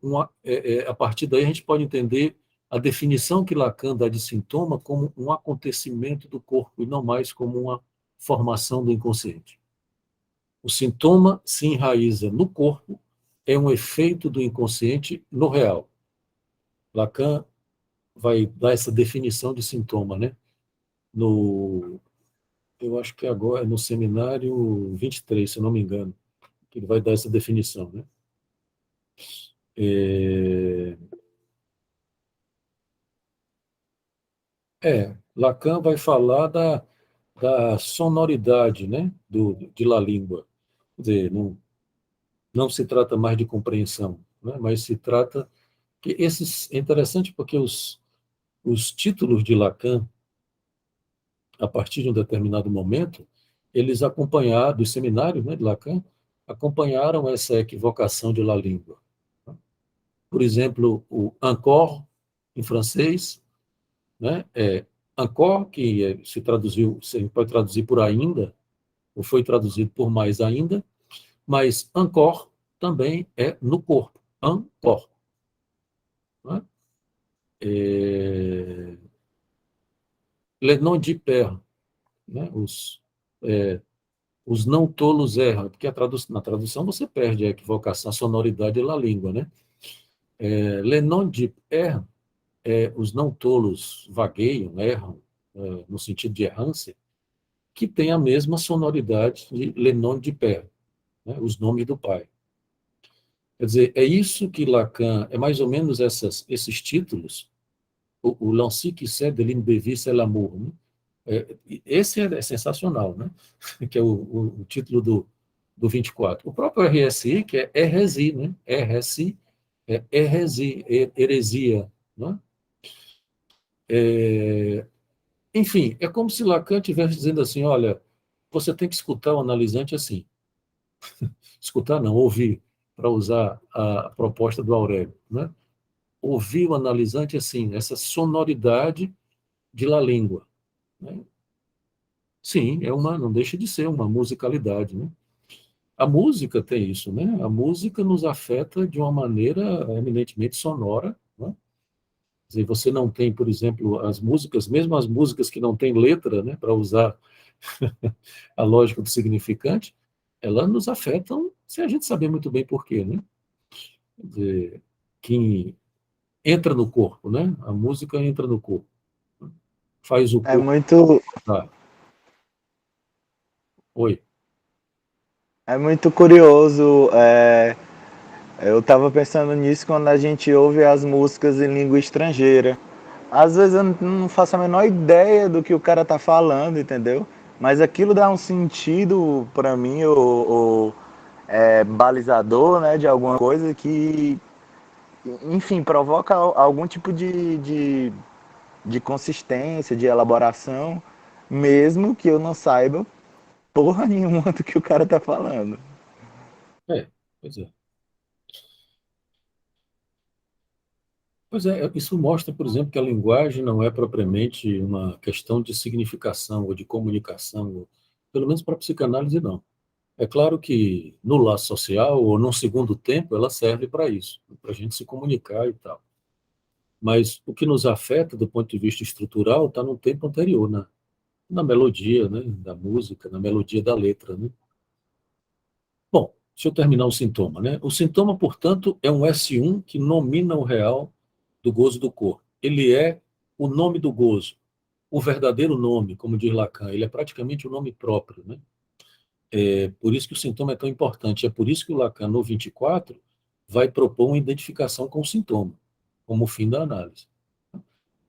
A: a partir daí a gente pode entender a definição que Lacan dá de sintoma como um acontecimento do corpo e não mais como uma formação do inconsciente. O sintoma se enraiza no corpo, é um efeito do inconsciente no real. Lacan vai dar essa definição de sintoma, né? Eu acho que agora é no seminário 23, se eu não me engano, que ele vai dar essa definição, né? Lacan vai falar da sonoridade, né, de La Língua. Quer dizer, não se trata mais de compreensão, né, mas se trata que é interessante porque os títulos de Lacan, a partir de um determinado momento, eles acompanharam, dos seminários, né, de Lacan, acompanharam essa equivocação de La Língua. Por exemplo, o encore, em francês, né, encore, que se traduziu, você pode traduzir por ainda, ou foi traduzido por mais ainda, mas encore também é no corpo, encore. Né? Les non dit père, né? Os não tolos erram, porque na tradução você perde a equivocação, a sonoridade da língua, né? Les non dit erram, os não tolos vagueiam, erram, no sentido de errância, que tem a mesma sonoridade de Le Nom du Père, né, os nomes do pai. Quer dizer, é isso que Lacan, é mais ou menos esses títulos, o Lancy qui sait de l'imbevis c'est l'amour, né? Esse é sensacional, né? Que é o título do 24. O próprio RSI, que é heresia, né? RSI é heresia, né? Enfim, é como se Lacan estivesse dizendo assim, olha, você tem que escutar o analisante assim. Escutar não, ouvir, para usar a proposta do Aurélio, né? Ouvir o analisante assim, essa sonoridade de La Língua, né? Sim, não deixa de ser uma musicalidade, né? A música tem isso, né? A música nos afeta de uma maneira eminentemente sonora, né? Quer dizer, você não tem, por exemplo, as músicas, mesmo as músicas que não têm letra, né, para usar a lógica do significante, elas nos afetam sem a gente saber muito bem por quê, né? Quer dizer, que entra no corpo, né? A música entra no corpo, faz o
C: É
A: corpo.
C: muito,
A: Tá. Oi.
C: é muito curioso. Eu estava pensando nisso quando a gente ouve as músicas em língua estrangeira. Às vezes eu não faço a menor ideia do que o cara tá falando, entendeu? Mas aquilo dá um sentido para mim, ou balizador, né, de alguma coisa que, enfim, provoca algum tipo de consistência, de elaboração, mesmo que eu não saiba porra nenhuma do que o cara tá falando.
A: Pois é. Pois é, isso mostra, por exemplo, que a linguagem não é propriamente uma questão de significação ou de comunicação, pelo menos para a psicanálise, não. É claro que no laço social ou num segundo tempo ela serve para isso, para a gente se comunicar e tal. Mas o que nos afeta do ponto de vista estrutural está no tempo anterior, na melodia, né, da música, na melodia da letra, né? Bom, deixa eu terminar o sintoma, né? O sintoma, portanto, é um S1 que nomina o real do gozo do corpo. Ele é o nome do gozo, o verdadeiro nome, como diz Lacan. Ele é praticamente o nome próprio, né? É por isso que o sintoma é tão importante. É por isso que o Lacan, no 24, vai propor uma identificação com o sintoma, como fim da análise.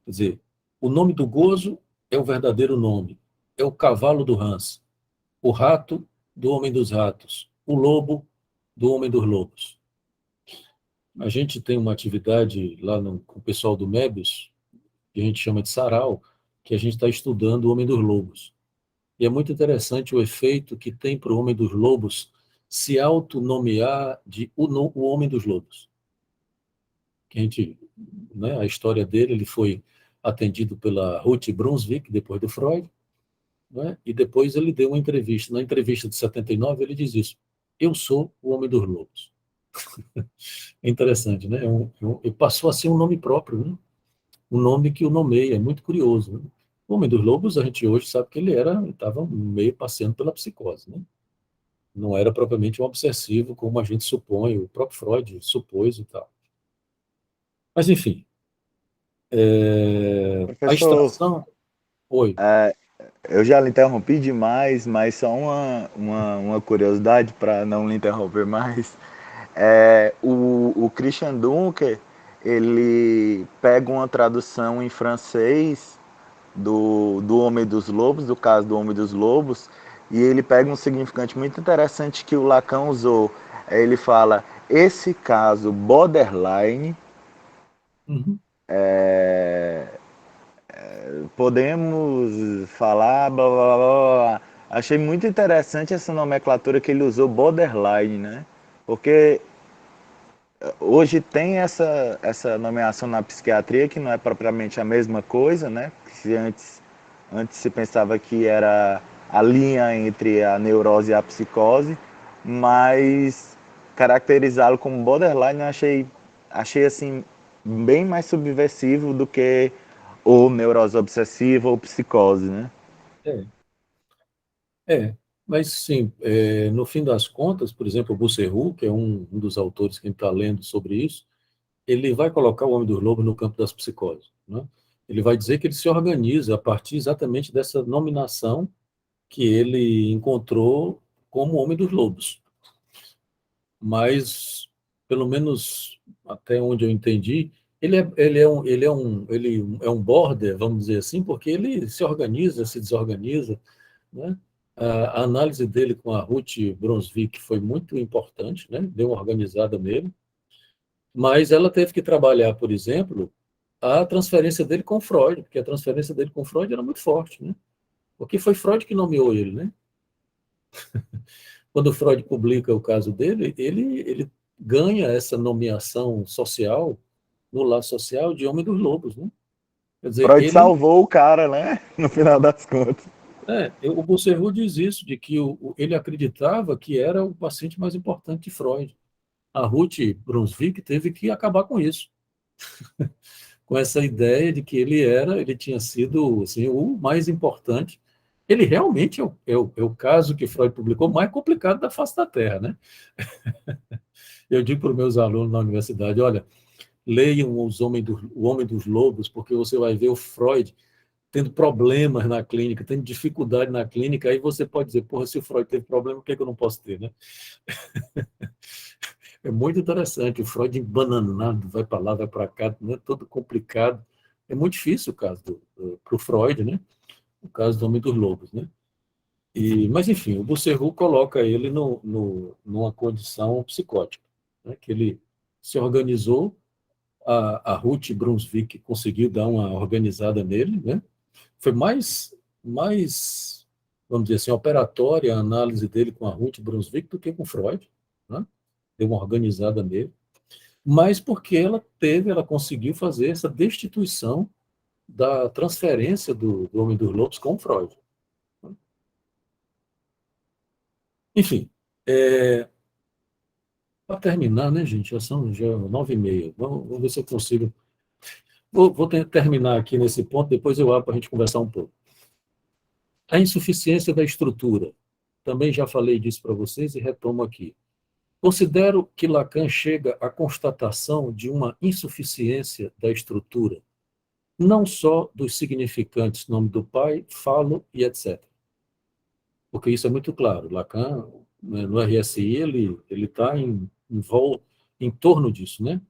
A: Quer dizer, o nome do gozo é o verdadeiro nome, é o cavalo do Hans, o rato do homem dos ratos, o lobo do homem dos lobos. A gente tem uma atividade lá com o pessoal do MEBIS, que a gente chama de sarau, que a gente está estudando o homem dos lobos. E é muito interessante o efeito que tem para o homem dos lobos se autonomear de o homem dos lobos. Que a gente né, a história dele, ele foi atendido pela Ruth Brunswick, depois do Freud, né, e depois ele deu uma entrevista. Na entrevista de 79, ele diz isso: eu sou o Homem dos Lobos. É interessante, né? Ele passou a ser um nome próprio, né? Um nome que o nomeia, é muito curioso, né? O Homem dos Lobos, a gente hoje sabe que ele estava meio passeando pela psicose, né? Não era propriamente um obsessivo, como a gente supõe, o próprio Freud supôs e tal. Mas, enfim, a
C: Professor,
A: extração... Oi.
C: eu já lhe interrompi demais, mas só uma curiosidade para não lhe interromper mais. O Christian Dunker, ele pega uma tradução em francês do Homem dos Lobos, do caso do Homem dos Lobos, e ele pega um significante muito interessante que o Lacan usou. Ele fala, esse caso borderline,
A: Uhum.
C: podemos falar, blá, blá, blá, blá. Achei muito interessante essa nomenclatura que ele usou, borderline, né? Porque hoje tem essa nomeação na psiquiatria, que não é propriamente a mesma coisa, né? Se antes se pensava que era a linha entre a neurose e a psicose, mas caracterizá-lo como borderline eu achei assim, bem mais subversivo do que ou neurose obsessiva ou psicose, né?
A: É, mas sim, no fim das contas, por exemplo, o Husserl, que é um dos autores que a gente está lendo sobre isso, ele vai colocar o Homem dos Lobos no campo das psicoses, né? Ele vai dizer que ele se organiza a partir exatamente dessa nominação que ele encontrou como Homem dos Lobos. Mas, pelo menos até onde eu entendi, ele é um border, vamos dizer assim, porque ele se organiza, se desorganiza, né? A análise dele com a Ruth Brunswick foi muito importante, né? Deu uma organizada nele, mas ela teve que trabalhar, por exemplo, a transferência dele com Freud, porque a transferência dele com Freud era muito forte, né? Porque foi Freud que nomeou ele, né? Quando Freud publica o caso dele, ele ganha essa nomeação social, no lar social, de Homem dos Lobos, né? Quer dizer,
C: Freud salvou o cara, né? No final das contas.
A: o Husserl diz isso, de que ele acreditava que era o paciente mais importante de Freud. A Ruth Brunswick teve que acabar com isso, com essa ideia de que ele tinha sido assim, o mais importante. Ele realmente é o caso que Freud publicou mais complicado da face da Terra, né? Eu digo para os meus alunos na universidade, olha, leiam o Homem dos Lobos, porque você vai ver o Freud tendo problemas na clínica, tendo dificuldade na clínica, aí você pode dizer, porra, se o Freud teve problema, por que eu não posso ter, né? É muito interessante, o Freud embananado, vai para lá, vai para cá, né? Todo complicado. É muito difícil o caso para o Freud, né? O caso do Homem dos Lobos, né? Mas, enfim, o Husserl coloca ele numa condição psicótica, né? Que ele se organizou, a Ruth Brunswick conseguiu dar uma organizada nele, né? Foi mais, vamos dizer assim, operatória a análise dele com a Ruth Brunswick do que com Freud, né? Deu uma organizada nele, mas porque ela conseguiu fazer essa destituição da transferência do Homem dos Lobos com Freud. Enfim, para terminar, né, gente, já são 9h30, vamos ver se eu consigo. Vou terminar aqui nesse ponto, depois eu abro para a gente conversar um pouco. A insuficiência da estrutura. Também já falei disso para vocês e retomo aqui. Considero que Lacan chega à constatação de uma insuficiência da estrutura, não só dos significantes nome do pai, falo e etc. Porque isso é muito claro. Lacan, né, no RSI, ele está em torno disso, né?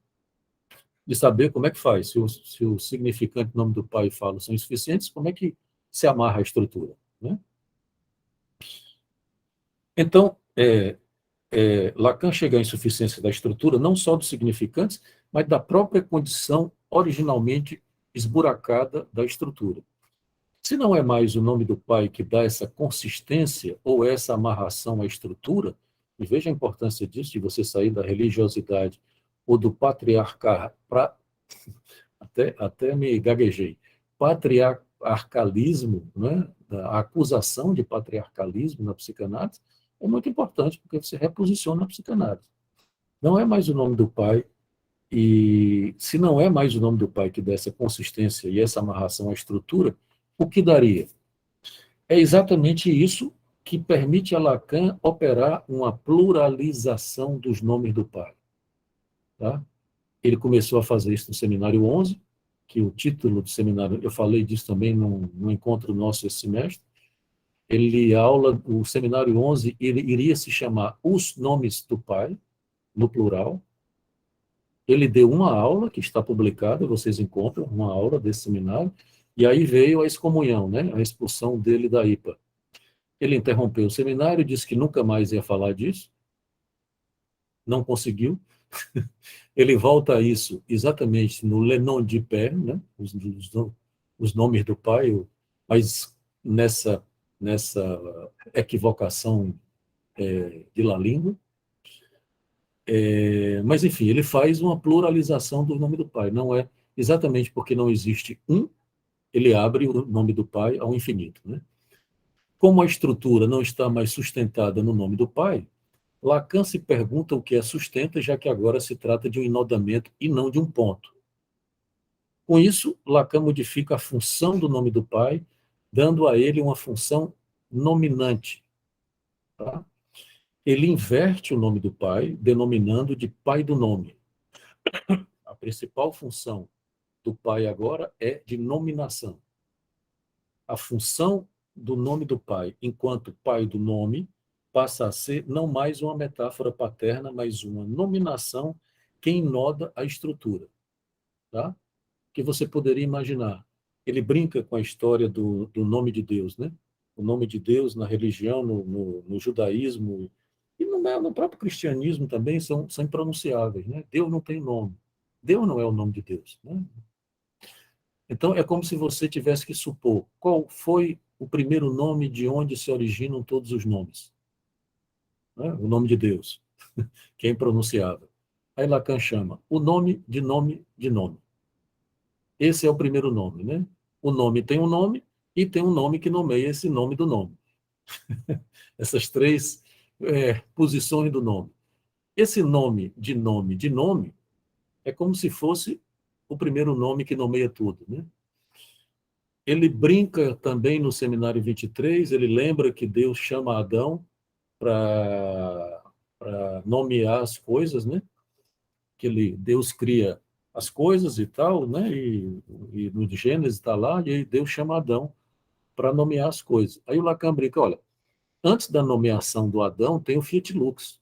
A: De saber como é que faz. Se o significante nome do pai e falo são insuficientes, como é que se amarra a estrutura, né? Então, Lacan chega à insuficiência da estrutura não só dos significantes, mas da própria condição originalmente esburacada da estrutura. Se não é mais o nome do pai que dá essa consistência ou essa amarração à estrutura, e veja a importância disso, de você sair da religiosidade ou do Até me gaguejei. Patriarcalismo, né? A acusação de patriarcalismo na psicanálise é muito importante, porque você reposiciona a psicanálise. Não é mais o nome do pai, e se não é mais o nome do pai que dá essa consistência e essa amarração à estrutura, o que daria? É exatamente isso que permite a Lacan operar uma pluralização dos nomes do pai. Tá? Ele começou a fazer isso no Seminário 11, que o título do seminário, eu falei disso também no encontro nosso esse semestre. O Seminário 11 iria se chamar Os Nomes do Pai, no plural. Ele deu uma aula, que está publicada, vocês encontram uma aula desse seminário, e aí veio a excomunhão, né? A expulsão dele da IPA. Ele interrompeu o seminário, disse que nunca mais ia falar disso, não conseguiu. Ele volta a isso exatamente no Le Nom du Père, né? Os nomes do pai, mas nessa equivocação de la língua. Mas, enfim, ele faz uma pluralização do nome do pai. Não é exatamente porque não existe um, ele abre o nome do pai ao infinito. Né? Como a estrutura não está mais sustentada no nome do pai, Lacan se pergunta o que é sustenta, já que agora se trata de um enodamento e não de um ponto. Com isso, Lacan modifica a função do nome do pai, dando a ele uma função nominante. Tá? Ele inverte o nome do pai, denominando de pai do nome. A principal função do pai agora é de nominação. A função do nome do pai, enquanto pai do nome, passa a ser não mais uma metáfora paterna, mas uma nominação que enoda a estrutura. Tá? Que você poderia imaginar. Ele brinca com a história do nome de Deus, né? O nome de Deus na religião, no judaísmo, e no próprio cristianismo também são impronunciáveis, né? Deus não tem nome. Deus não é o nome de Deus, né? Então, é como se você tivesse que supor qual foi o primeiro nome de onde se originam todos os nomes. Né? O nome de Deus, que é impronunciável. Aí Lacan chama o nome de nome de nome. Esse é o primeiro nome, né? O nome tem um nome e tem um nome que nomeia esse nome do nome. Essas três posições do nome. Esse nome de nome é como se fosse o primeiro nome que nomeia tudo, né? Ele brinca também no Seminário 23, ele lembra que Deus chama Adão para nomear as coisas, né? Que Deus cria as coisas e tal, né? E no Gênesis está lá, e aí Deus chama Adão para nomear as coisas. Aí o Lacan brinca, olha, antes da nomeação do Adão tem o Fiat Lux.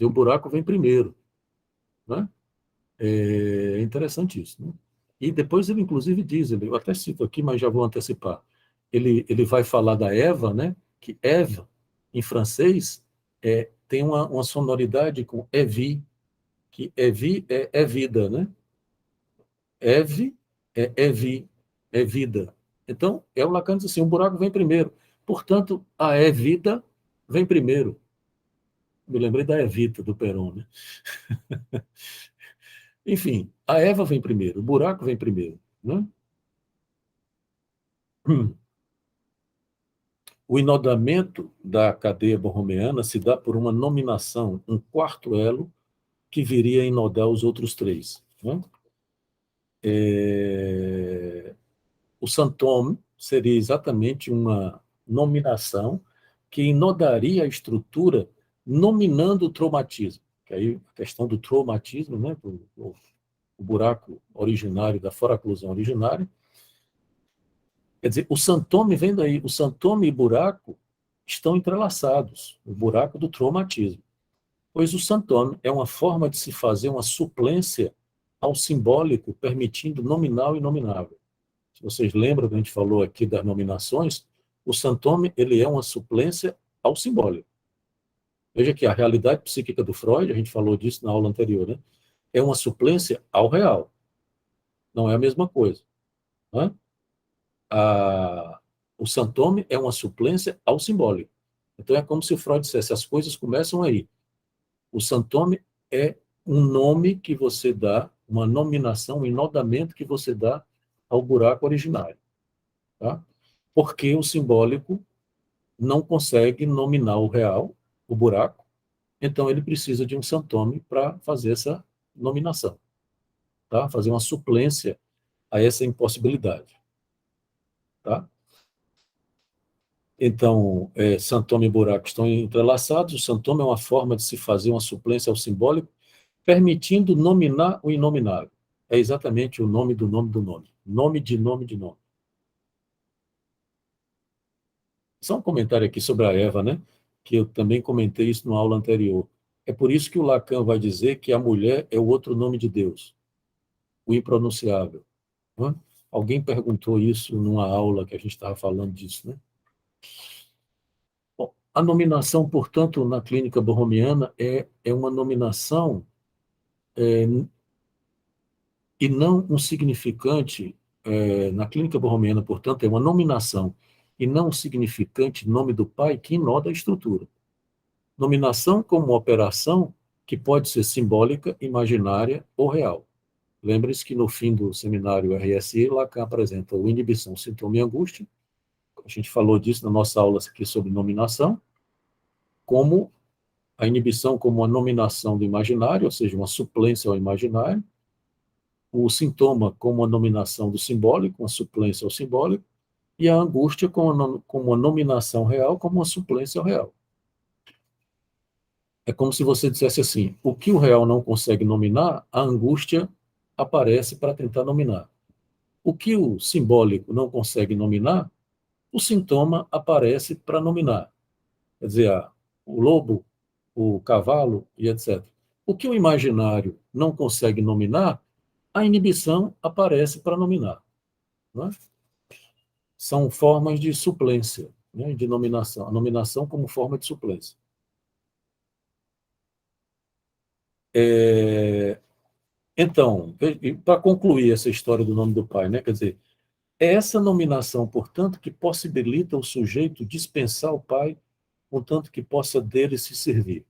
A: O buraco vem primeiro, né? É interessante isso, né? E depois ele, inclusive, diz, eu até cito aqui, mas já vou antecipar, ele vai falar da Eva, né? Que Eve, em francês, tem uma sonoridade com Evi, que Evi é vida, né? Eve é Evi, é vida. Então, o Lacan diz assim, o buraco vem primeiro. Portanto, a vida vem primeiro. Me lembrei da Evita, do Perón, né? Enfim, a Eva vem primeiro, o buraco vem primeiro. Né? O enodamento da cadeia borromeana se dá por uma nominação, um quarto elo, que viria a enodar os outros três. Né? O Santome seria exatamente uma nominação que enodaria a estrutura nominando o traumatismo. Que aí a questão do traumatismo, né? O buraco originário, da foraclusão originária. Quer dizer, o Santome vem daí. O Santome e buraco estão entrelaçados, o buraco do traumatismo. Pois o Santome é uma forma de se fazer uma suplência ao simbólico, permitindo nominal e nominável. Se vocês lembram que a gente falou aqui das nominações, o Santome ele é uma suplência ao simbólico. Veja que a realidade psíquica do Freud, a gente falou disso na aula anterior, né? É uma suplência ao real. Não é a mesma coisa. Né? O Santome é uma suplência ao simbólico. Então é como se o Freud dissesse, as coisas começam aí. O Santome é um nome que você dá, uma nominação, um enodamento que você dá ao buraco originário. Tá? Porque o simbólico não consegue nominar o real, o buraco, então ele precisa de um santome para fazer essa nominação, tá? Fazer uma suplência a essa impossibilidade. Tá? Então, santoma e buraco estão entrelaçados. O santoma é uma forma de se fazer uma suplência ao simbólico, permitindo nominar o inominável. É exatamente o nome do nome do nome. Nome de nome de nome. Só um comentário aqui sobre a Eva, né? Que eu também comentei isso na aula anterior. É por isso que o Lacan vai dizer que a mulher é o outro nome de Deus, o impronunciável. Né? Alguém perguntou isso numa aula que a gente estava falando disso, né? Bom, a nominação, portanto, na clínica borromiana é uma nominação e não um significante, na clínica borromiana, portanto, é uma nominação e não um significante nome do pai que inoda a estrutura. Nominação como operação que pode ser simbólica, imaginária ou real. Lembre-se que no fim do seminário RSI, Lacan apresenta o inibição, sintoma e angústia. A gente falou disso na nossa aula aqui sobre nominação, como a inibição como uma nominação do imaginário, ou seja, uma suplência ao imaginário, o sintoma como uma nominação do simbólico, uma suplência ao simbólico, e a angústia como uma nominação real, como uma suplência ao real. É como se você dissesse assim, o que o real não consegue nominar, a angústia aparece para tentar nominar. O que o simbólico não consegue nominar, o sintoma aparece para nominar. Quer dizer, o lobo, o cavalo e etc. O que o imaginário não consegue nominar, a inibição aparece para nominar. Não é? São formas de suplência, né, de nominação. A nominação como forma de suplência. Então, para concluir essa história do nome do pai, né, quer dizer, é essa nominação, portanto, que possibilita o sujeito dispensar o pai, contanto que possa dele se servir.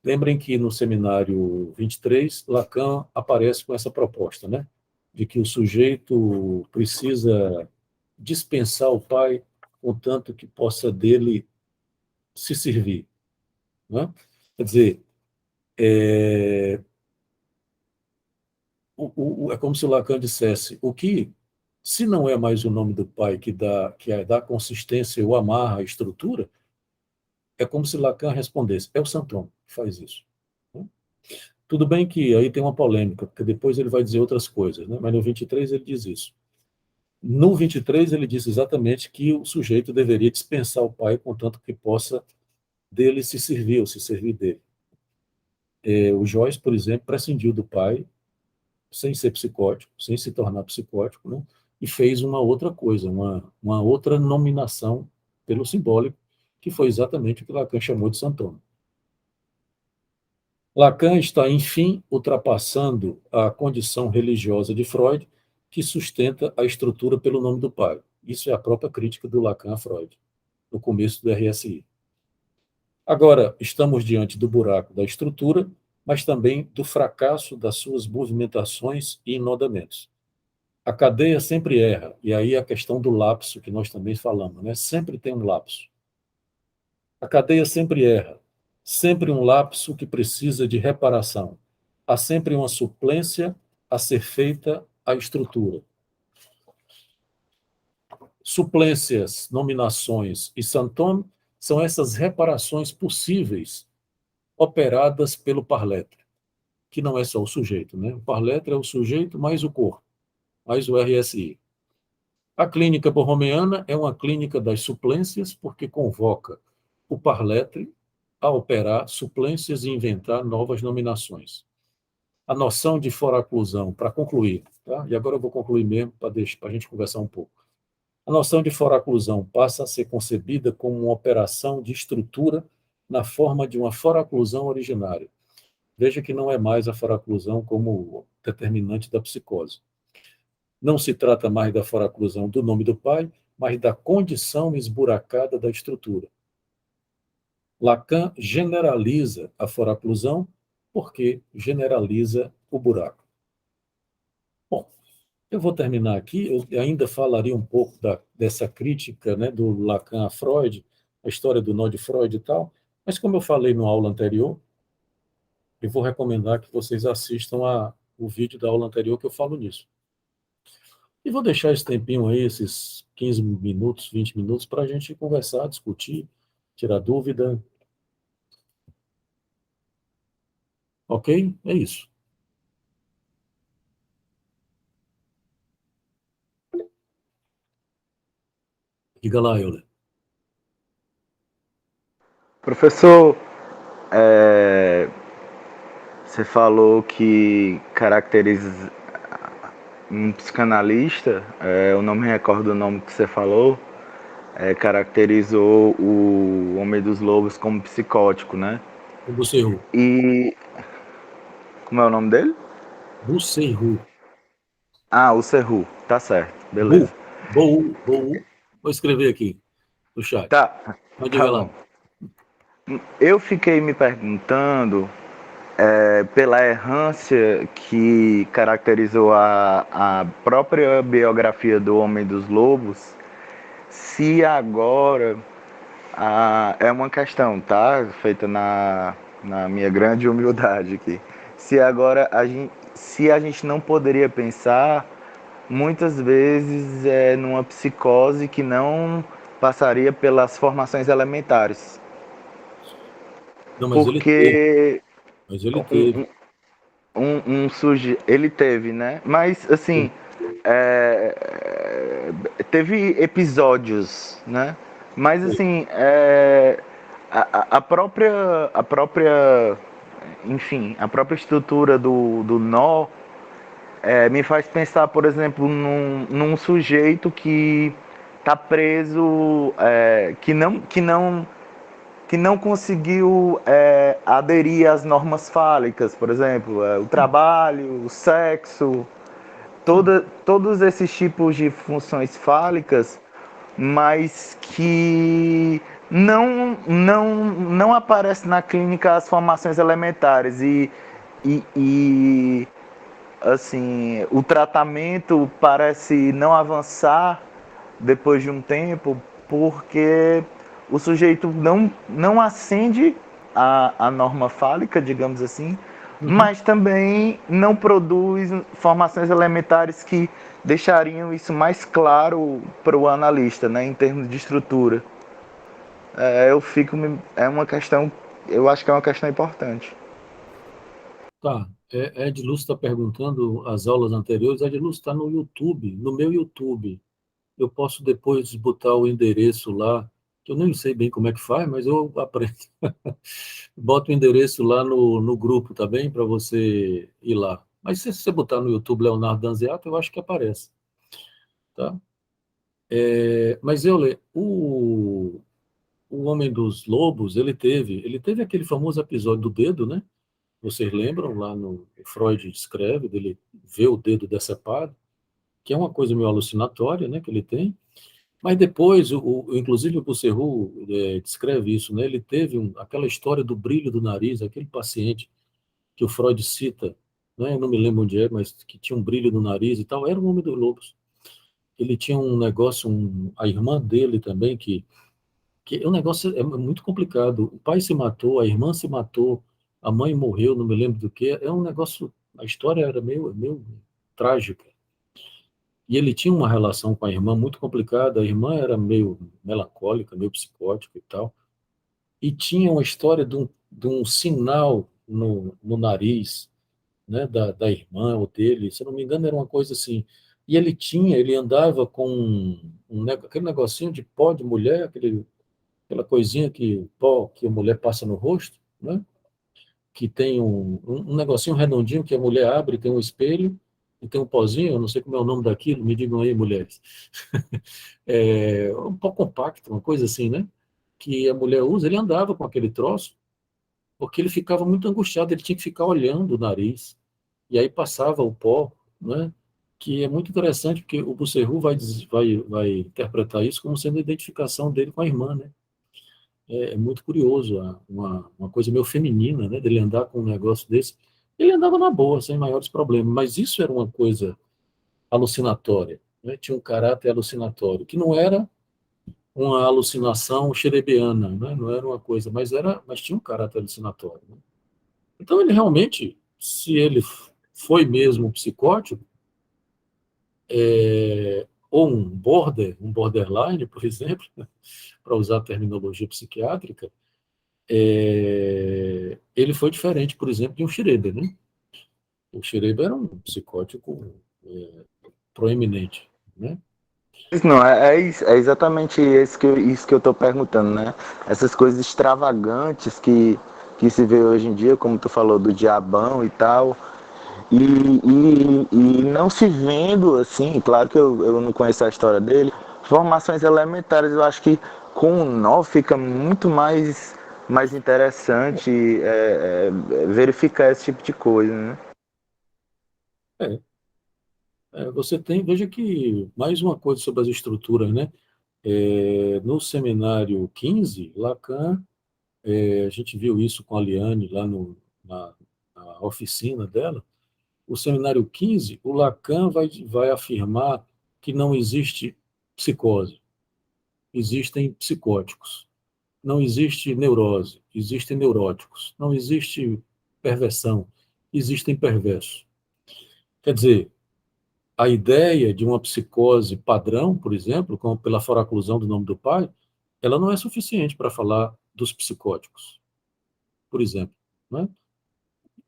A: Lembrem que no seminário 23, Lacan aparece com essa proposta, né, de que o sujeito precisa dispensar o pai, contanto que possa dele se servir. Né? Quer dizer, é como se o Lacan dissesse, o que, se não é mais o nome do pai dá consistência ou amarra a estrutura, é como se Lacan respondesse, é o Santon que faz isso. Né? Tudo bem que aí tem uma polêmica, porque depois ele vai dizer outras coisas, né? Mas no 23 ele diz isso. No 23 ele diz exatamente que o sujeito deveria dispensar o pai, contanto que possa dele se servir, ou se servir dele. O Joyce, por exemplo, prescindiu do pai sem ser psicótico, sem se tornar psicótico, né? E fez uma outra coisa, uma outra nominação pelo simbólico, que foi exatamente o que Lacan chamou de santoma. Lacan está, enfim, ultrapassando a condição religiosa de Freud, que sustenta a estrutura pelo nome do pai. Isso é a própria crítica do Lacan a Freud, no começo do RSI. Agora, estamos diante do buraco da estrutura, mas também do fracasso das suas movimentações e enodamentos. A cadeia sempre erra, e aí a questão do lapso, que nós também falamos, né? Sempre tem um lapso. A cadeia sempre erra, sempre um lapso que precisa de reparação. Há sempre uma suplência a ser feita à estrutura. Suplências, nominações e santome são essas reparações possíveis operadas pelo parletre, que não é só o sujeito, né? O parletre é o sujeito mais o corpo, mais o RSI. A clínica borromeana é uma clínica das suplências, porque convoca o parletre a operar suplências e inventar novas nominações. A noção de foraclusão, para concluir, tá? E agora eu vou concluir mesmo, para a gente conversar um pouco. A noção de foraclusão passa a ser concebida como uma operação de estrutura na forma de uma foraclusão originária. Veja que não é mais a foraclusão como determinante da psicose. Não se trata mais da foraclusão do nome do pai, mas da condição esburacada da estrutura. Lacan generaliza a foraclusão porque generaliza o buraco. Eu vou terminar aqui, eu ainda falaria um pouco dessa crítica, né, do Lacan a Freud, a história do nó de Freud e tal, mas como eu falei na aula anterior, eu vou recomendar que vocês assistam o vídeo da aula anterior que eu falo nisso. E vou deixar esse tempinho aí, esses 15 minutos, 20 minutos, para a gente conversar, discutir, tirar dúvida. Ok? É isso. Diga lá, Euler.
B: Professor, você falou que caracteriza um psicanalista, eu não me recordo o nome que você falou, caracterizou o Homem dos Lobos como psicótico, né?
A: O Busserru.
B: E como é o nome dele?
A: Busserru.
B: Ah, o Serru, tá certo,
A: Bu.
B: beleza.
A: Bou. Vou escrever aqui no chat.
B: Tá,
A: Mas
B: tá
A: diga lá.
B: bom. Eu fiquei me perguntando, pela errância que caracterizou a própria biografia do Homem dos Lobos, se agora é uma questão, tá? Feita na minha grande humildade aqui. Se agora se a gente não poderia pensar muitas vezes numa psicose que não passaria pelas formações elementares.
A: Não, mas ele teve.
B: Porque
A: Mas ele teve.
B: ele teve, né? Mas assim, teve episódios, né? Mas assim, enfim, a própria estrutura do nó me faz pensar, por exemplo, num sujeito que está preso, que não conseguiu aderir às normas fálicas, por exemplo, o trabalho, o sexo, todos esses tipos de funções fálicas, mas que não aparece na clínica as formações elementares e assim, o tratamento parece não avançar depois de um tempo, porque o sujeito não ascende a norma fálica, digamos assim, mas também não produz formações elementares que deixariam isso mais claro para o analista, né, em termos de estrutura. É uma questão, eu acho que é uma questão importante.
A: Tá. Ed Lúcio está perguntando as aulas anteriores. Ed Lúcio está no YouTube, no meu YouTube. Eu posso depois botar o endereço lá, que eu nem sei bem como é que faz, mas eu aprendo. Bota o endereço lá no grupo, tá bem? Para você ir lá. Mas se você botar no YouTube Leonardo Danziato, eu acho que aparece. Tá? Mas eu o Homem dos Lobos, ele teve aquele famoso episódio do dedo, né? Vocês lembram lá no Freud descreve dele ver o dedo decepado, que é uma coisa meio alucinatória, né? Que ele tem. Mas depois, inclusive o Busserru descreve isso, né? Ele teve aquela história do brilho do nariz, aquele paciente que o Freud cita, né? Eu não me lembro onde é, mas que tinha um brilho no nariz e tal, era o Homem dos Lobos. Ele tinha um negócio, a irmã dele também, que o negócio é muito complicado. O pai se matou, a irmã se matou, a mãe morreu, não me lembro do que. É um negócio, a história era meio trágica. E ele tinha uma relação com a irmã muito complicada. A irmã era meio melancólica, meio psicótica e tal. E tinha uma história de um sinal no nariz, né, da irmã ou dele. Se eu não me engano, era uma coisa assim. E ele andava com aquele negocinho de pó de mulher, aquela coisinha pó que a mulher passa no rosto, né? Que tem um negocinho redondinho que a mulher abre, tem um espelho e tem um pozinho, eu não sei como é o nome daquilo, me digam aí, mulheres. Um pó compacto, uma coisa assim, né? Que a mulher usa, ele andava com aquele troço, porque ele ficava muito angustiado, ele tinha que ficar olhando o nariz, e aí passava o pó, né? Que é muito interessante, porque o Busserru vai interpretar isso como sendo a identificação dele com a irmã, né? É muito curioso, uma coisa meio feminina, né, dele andar com um negócio desse. Ele andava na boa, sem maiores problemas, mas isso era uma coisa alucinatória, né? Tinha um caráter alucinatório, que não era uma alucinação xerebeana, né? Não era uma coisa, mas tinha um caráter alucinatório, né? Então ele realmente, se ele foi mesmo um psicótico, ou um borderline, por exemplo, para usar a terminologia psiquiátrica, ele foi diferente, por exemplo, de um Schreber, né? O Schreber era um psicótico proeminente, né?
B: Não, é exatamente isso que eu estou perguntando, né? Essas coisas extravagantes que se vê hoje em dia, como tu falou do diabão e tal, e não se vendo assim, claro que eu não conheço a história dele, formações elementares, eu acho que com o nó fica muito mais interessante verificar esse tipo de coisa, né?
A: É, você tem, veja que, mais uma coisa sobre as estruturas, né? No seminário 15, Lacan, a gente viu isso com a Liane lá na oficina dela. O seminário 15, o Lacan vai afirmar que não existe psicose, existem psicóticos. Não existe neurose, existem neuróticos. Não existe perversão, existem perversos. Quer dizer, a ideia de uma psicose padrão, por exemplo, como pela foraclusão do nome do pai, ela não é suficiente para falar dos psicóticos, por exemplo, né?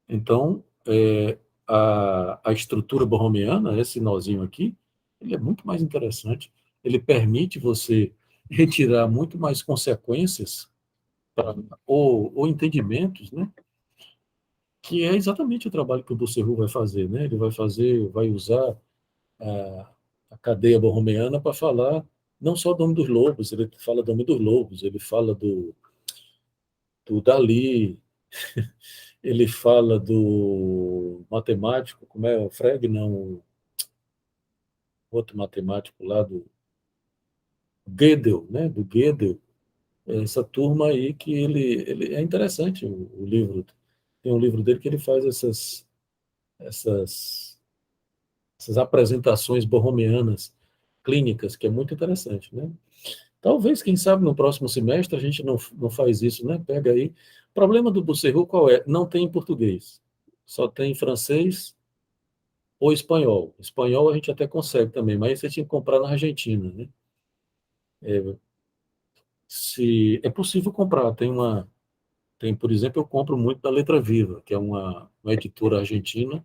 A: Então, a estrutura borromeana, esse nozinho aqui, ele é muito mais interessante. Ele permite você retirar muito mais consequências ou entendimentos, né? Que é exatamente o trabalho que o Husserl vai fazer, né? Ele vai usar a cadeia borromeana para falar não só do Homem dos Lobos, ele fala do Homem dos Lobos, ele fala do Dali, ele fala do matemático, como é o Frege, não, outro matemático lá do Gödel, né? Do Gödel, essa turma aí que ele é interessante o livro. Tem um livro dele que ele faz essas, essas apresentações borromeanas clínicas, que é muito interessante, né? Talvez, quem sabe, no próximo semestre a gente não faz isso, né? Pega aí. O problema do Husserl qual é? Não tem em português. Só tem em francês ou espanhol. Espanhol a gente até consegue também, mas você tinha que comprar na Argentina, né? Se é possível comprar, por exemplo, eu compro muito da Letra Viva, que é uma editora argentina,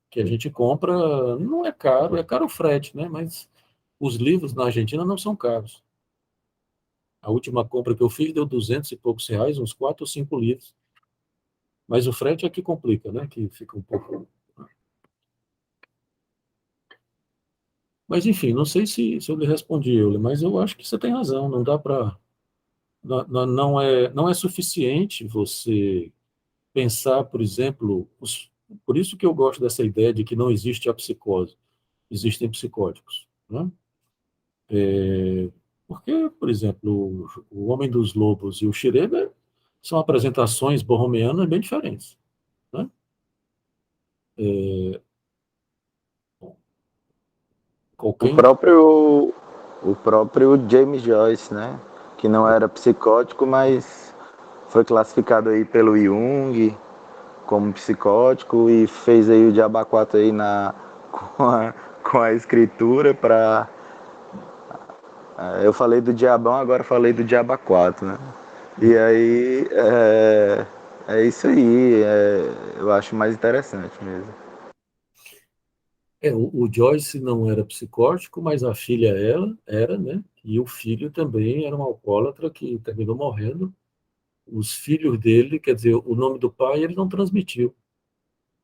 A: que a gente compra, não é caro o frete, né? Mas os livros na Argentina não são caros. A última compra que eu fiz deu 200 e poucos reais, uns 4 ou 5 livros. Mas o frete é que complica, né? Que fica um pouco. Mas, enfim, não sei se eu lhe respondi, Euler, mas eu acho que você tem razão. Não dá para. Não é suficiente você pensar, por exemplo, por isso que eu gosto dessa ideia de que não existe a psicose, existem psicóticos, né? Porque, por exemplo, o Homem dos Lobos e o Schreber são apresentações borromeanas bem diferentes, né?
B: O
A: Qualquer.
B: próprio, o próprio James Joyce, né? Que não era psicótico, mas foi classificado aí pelo Jung como psicótico e fez aí o Diabo 4 aí com, a, com a escritura para. Eu falei do Diabão, agora falei do Diabo 4, né? E aí é isso aí, eu acho mais interessante mesmo.
A: O Joyce não era psicótico, mas a filha ela era, né? E o filho também era um alcoólatra que terminou morrendo. Os filhos dele, quer dizer, o nome do pai ele não transmitiu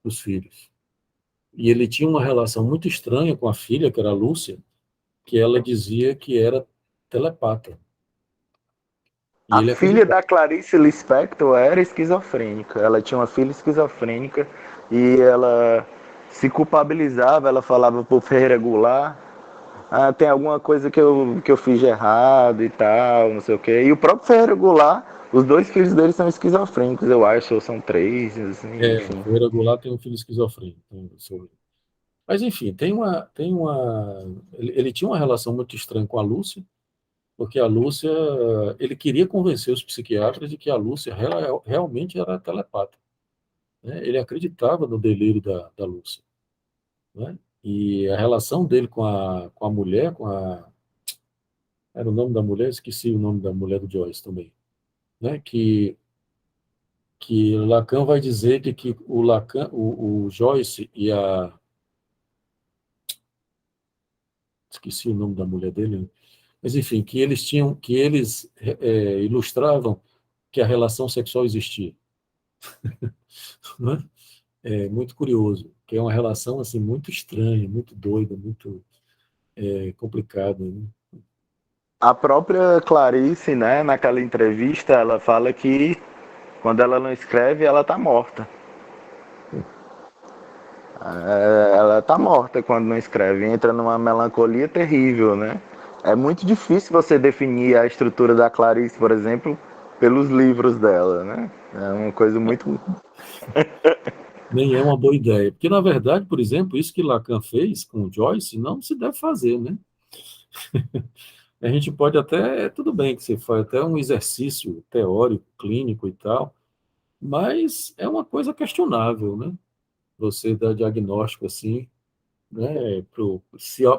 A: os filhos. E ele tinha uma relação muito estranha com a filha, que era a Lúcia, que ela dizia que era telepata. E
B: A
A: ele
B: filha
A: acreditava.
B: da Clarice Lispector era esquizofrênica. Ela tinha uma filha esquizofrênica e ela se culpabilizava. Ela falava pro Ferreira Goulart: tem alguma coisa que eu fiz de errado e tal, não sei o quê. E o próprio Ferreira Goulart, os dois filhos dele são esquizofrênicos, eu acho, ou são três, assim,
A: O
B: enfim.
A: Ferreira Goulart tem um filho esquizofrênico. Mas, enfim, ele tinha uma relação muito estranha com a Lúcia, porque a Lúcia, ele queria convencer os psiquiatras de que a Lúcia realmente era telepata, né? Ele acreditava no delírio da Lúcia, né? E a relação dele com a mulher, era o nome da mulher, esqueci o nome da mulher do Joyce também, né? Que Lacan vai dizer que o Joyce e esqueci o nome da mulher dele, né? Mas enfim, que eles ilustravam que a relação sexual existia, né? É muito curioso, que é uma relação assim muito estranha, muito doida, muito complicada, né?
B: A própria Clarice, né, naquela entrevista, ela fala que quando ela não escreve, ela tá morta. Ela tá morta quando não escreve, entra numa melancolia terrível, né? É muito difícil você definir a estrutura da Clarice, por exemplo, pelos livros dela, né? É uma coisa muito...
A: Nem é uma boa ideia, porque na verdade, por exemplo, isso que Lacan fez com o Joyce não se deve fazer, né? A gente pode até, tudo bem que você faz até um exercício teórico, clínico e tal, mas é uma coisa questionável, né? Você dar diagnóstico assim, né,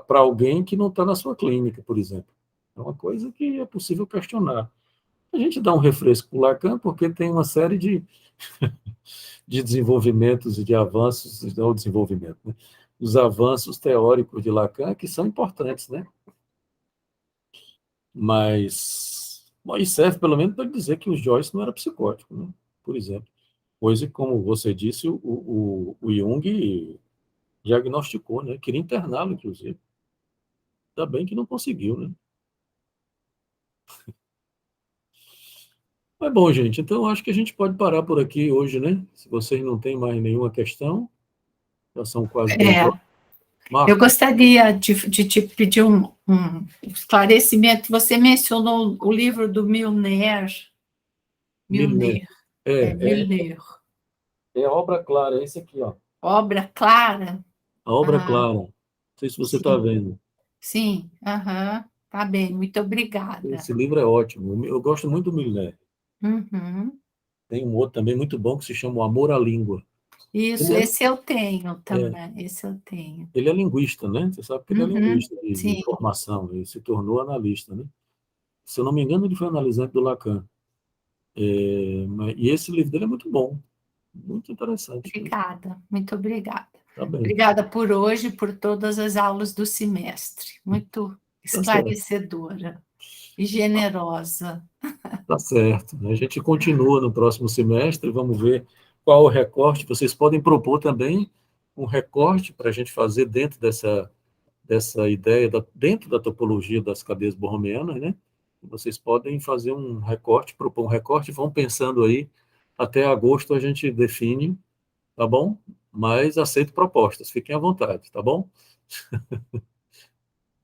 A: para alguém que não está na sua clínica, por exemplo. É uma coisa que é possível questionar. A gente dá um refresco para o Lacan porque tem uma série de desenvolvimentos e de avanços, não o desenvolvimento, né? Os avanços teóricos de Lacan que são importantes, né? Mas serve pelo menos para dizer que o Joyce não era psicótico, né? Por exemplo. Coisa que, como você disse, o Jung diagnosticou, né? Queria interná-lo, inclusive. Ainda bem que não conseguiu, né? Mas bom, gente, então acho que a gente pode parar por aqui hoje, né? Se vocês não têm mais nenhuma questão, já são quase 2 horas.
F: Eu
A: Marco,
F: gostaria de te pedir um esclarecimento. Você mencionou o livro do Milner.
A: Milner.
F: Milner.
A: É a obra clara, é esse aqui, ó.
F: Obra clara?
A: A obra
F: Ah,
A: clara. Não sei se você está
F: sim,
A: vendo.
F: sim, aham, tá bem, muito obrigada.
A: Esse livro é ótimo. Eu gosto muito do Milner.
F: Uhum.
A: Tem um outro também muito bom que se chama O Amor à Língua.
F: Isso,
A: Ele é,
F: esse eu tenho
A: é,
F: também, esse eu tenho.
A: ele é linguista, né? Você sabe que ele é
F: Uhum,
A: linguista de
F: sim,
A: formação. Ele se tornou analista, né? Se eu não me engano, ele foi analisante do Lacan. E esse livro dele é muito bom. Muito interessante, né?
F: obrigada, muito obrigada.
A: Tá bem.
F: Obrigada por hoje, por todas as aulas do semestre. Muito
A: Tá certo.
F: esclarecedora e generosa.
A: Tá certo. A gente continua no próximo semestre, vamos ver qual o recorte. Vocês podem propor também um recorte para a gente fazer dentro dessa ideia, dentro da topologia das cadeias borromeanas, né? Vocês podem fazer um recorte, propor um recorte, vão pensando aí, até agosto a gente define, tá bom? Mas aceito propostas, fiquem à vontade, tá bom?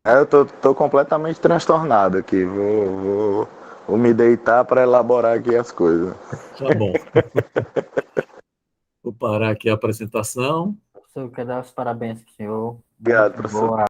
B: Eu tô completamente transtornado aqui. Vou me deitar para elaborar aqui as coisas.
A: Tá bom. Vou parar aqui a apresentação.
D: Professor, eu quero dar os parabéns para o senhor.
B: Obrigado,
D: Muito
B: professor.
D: boa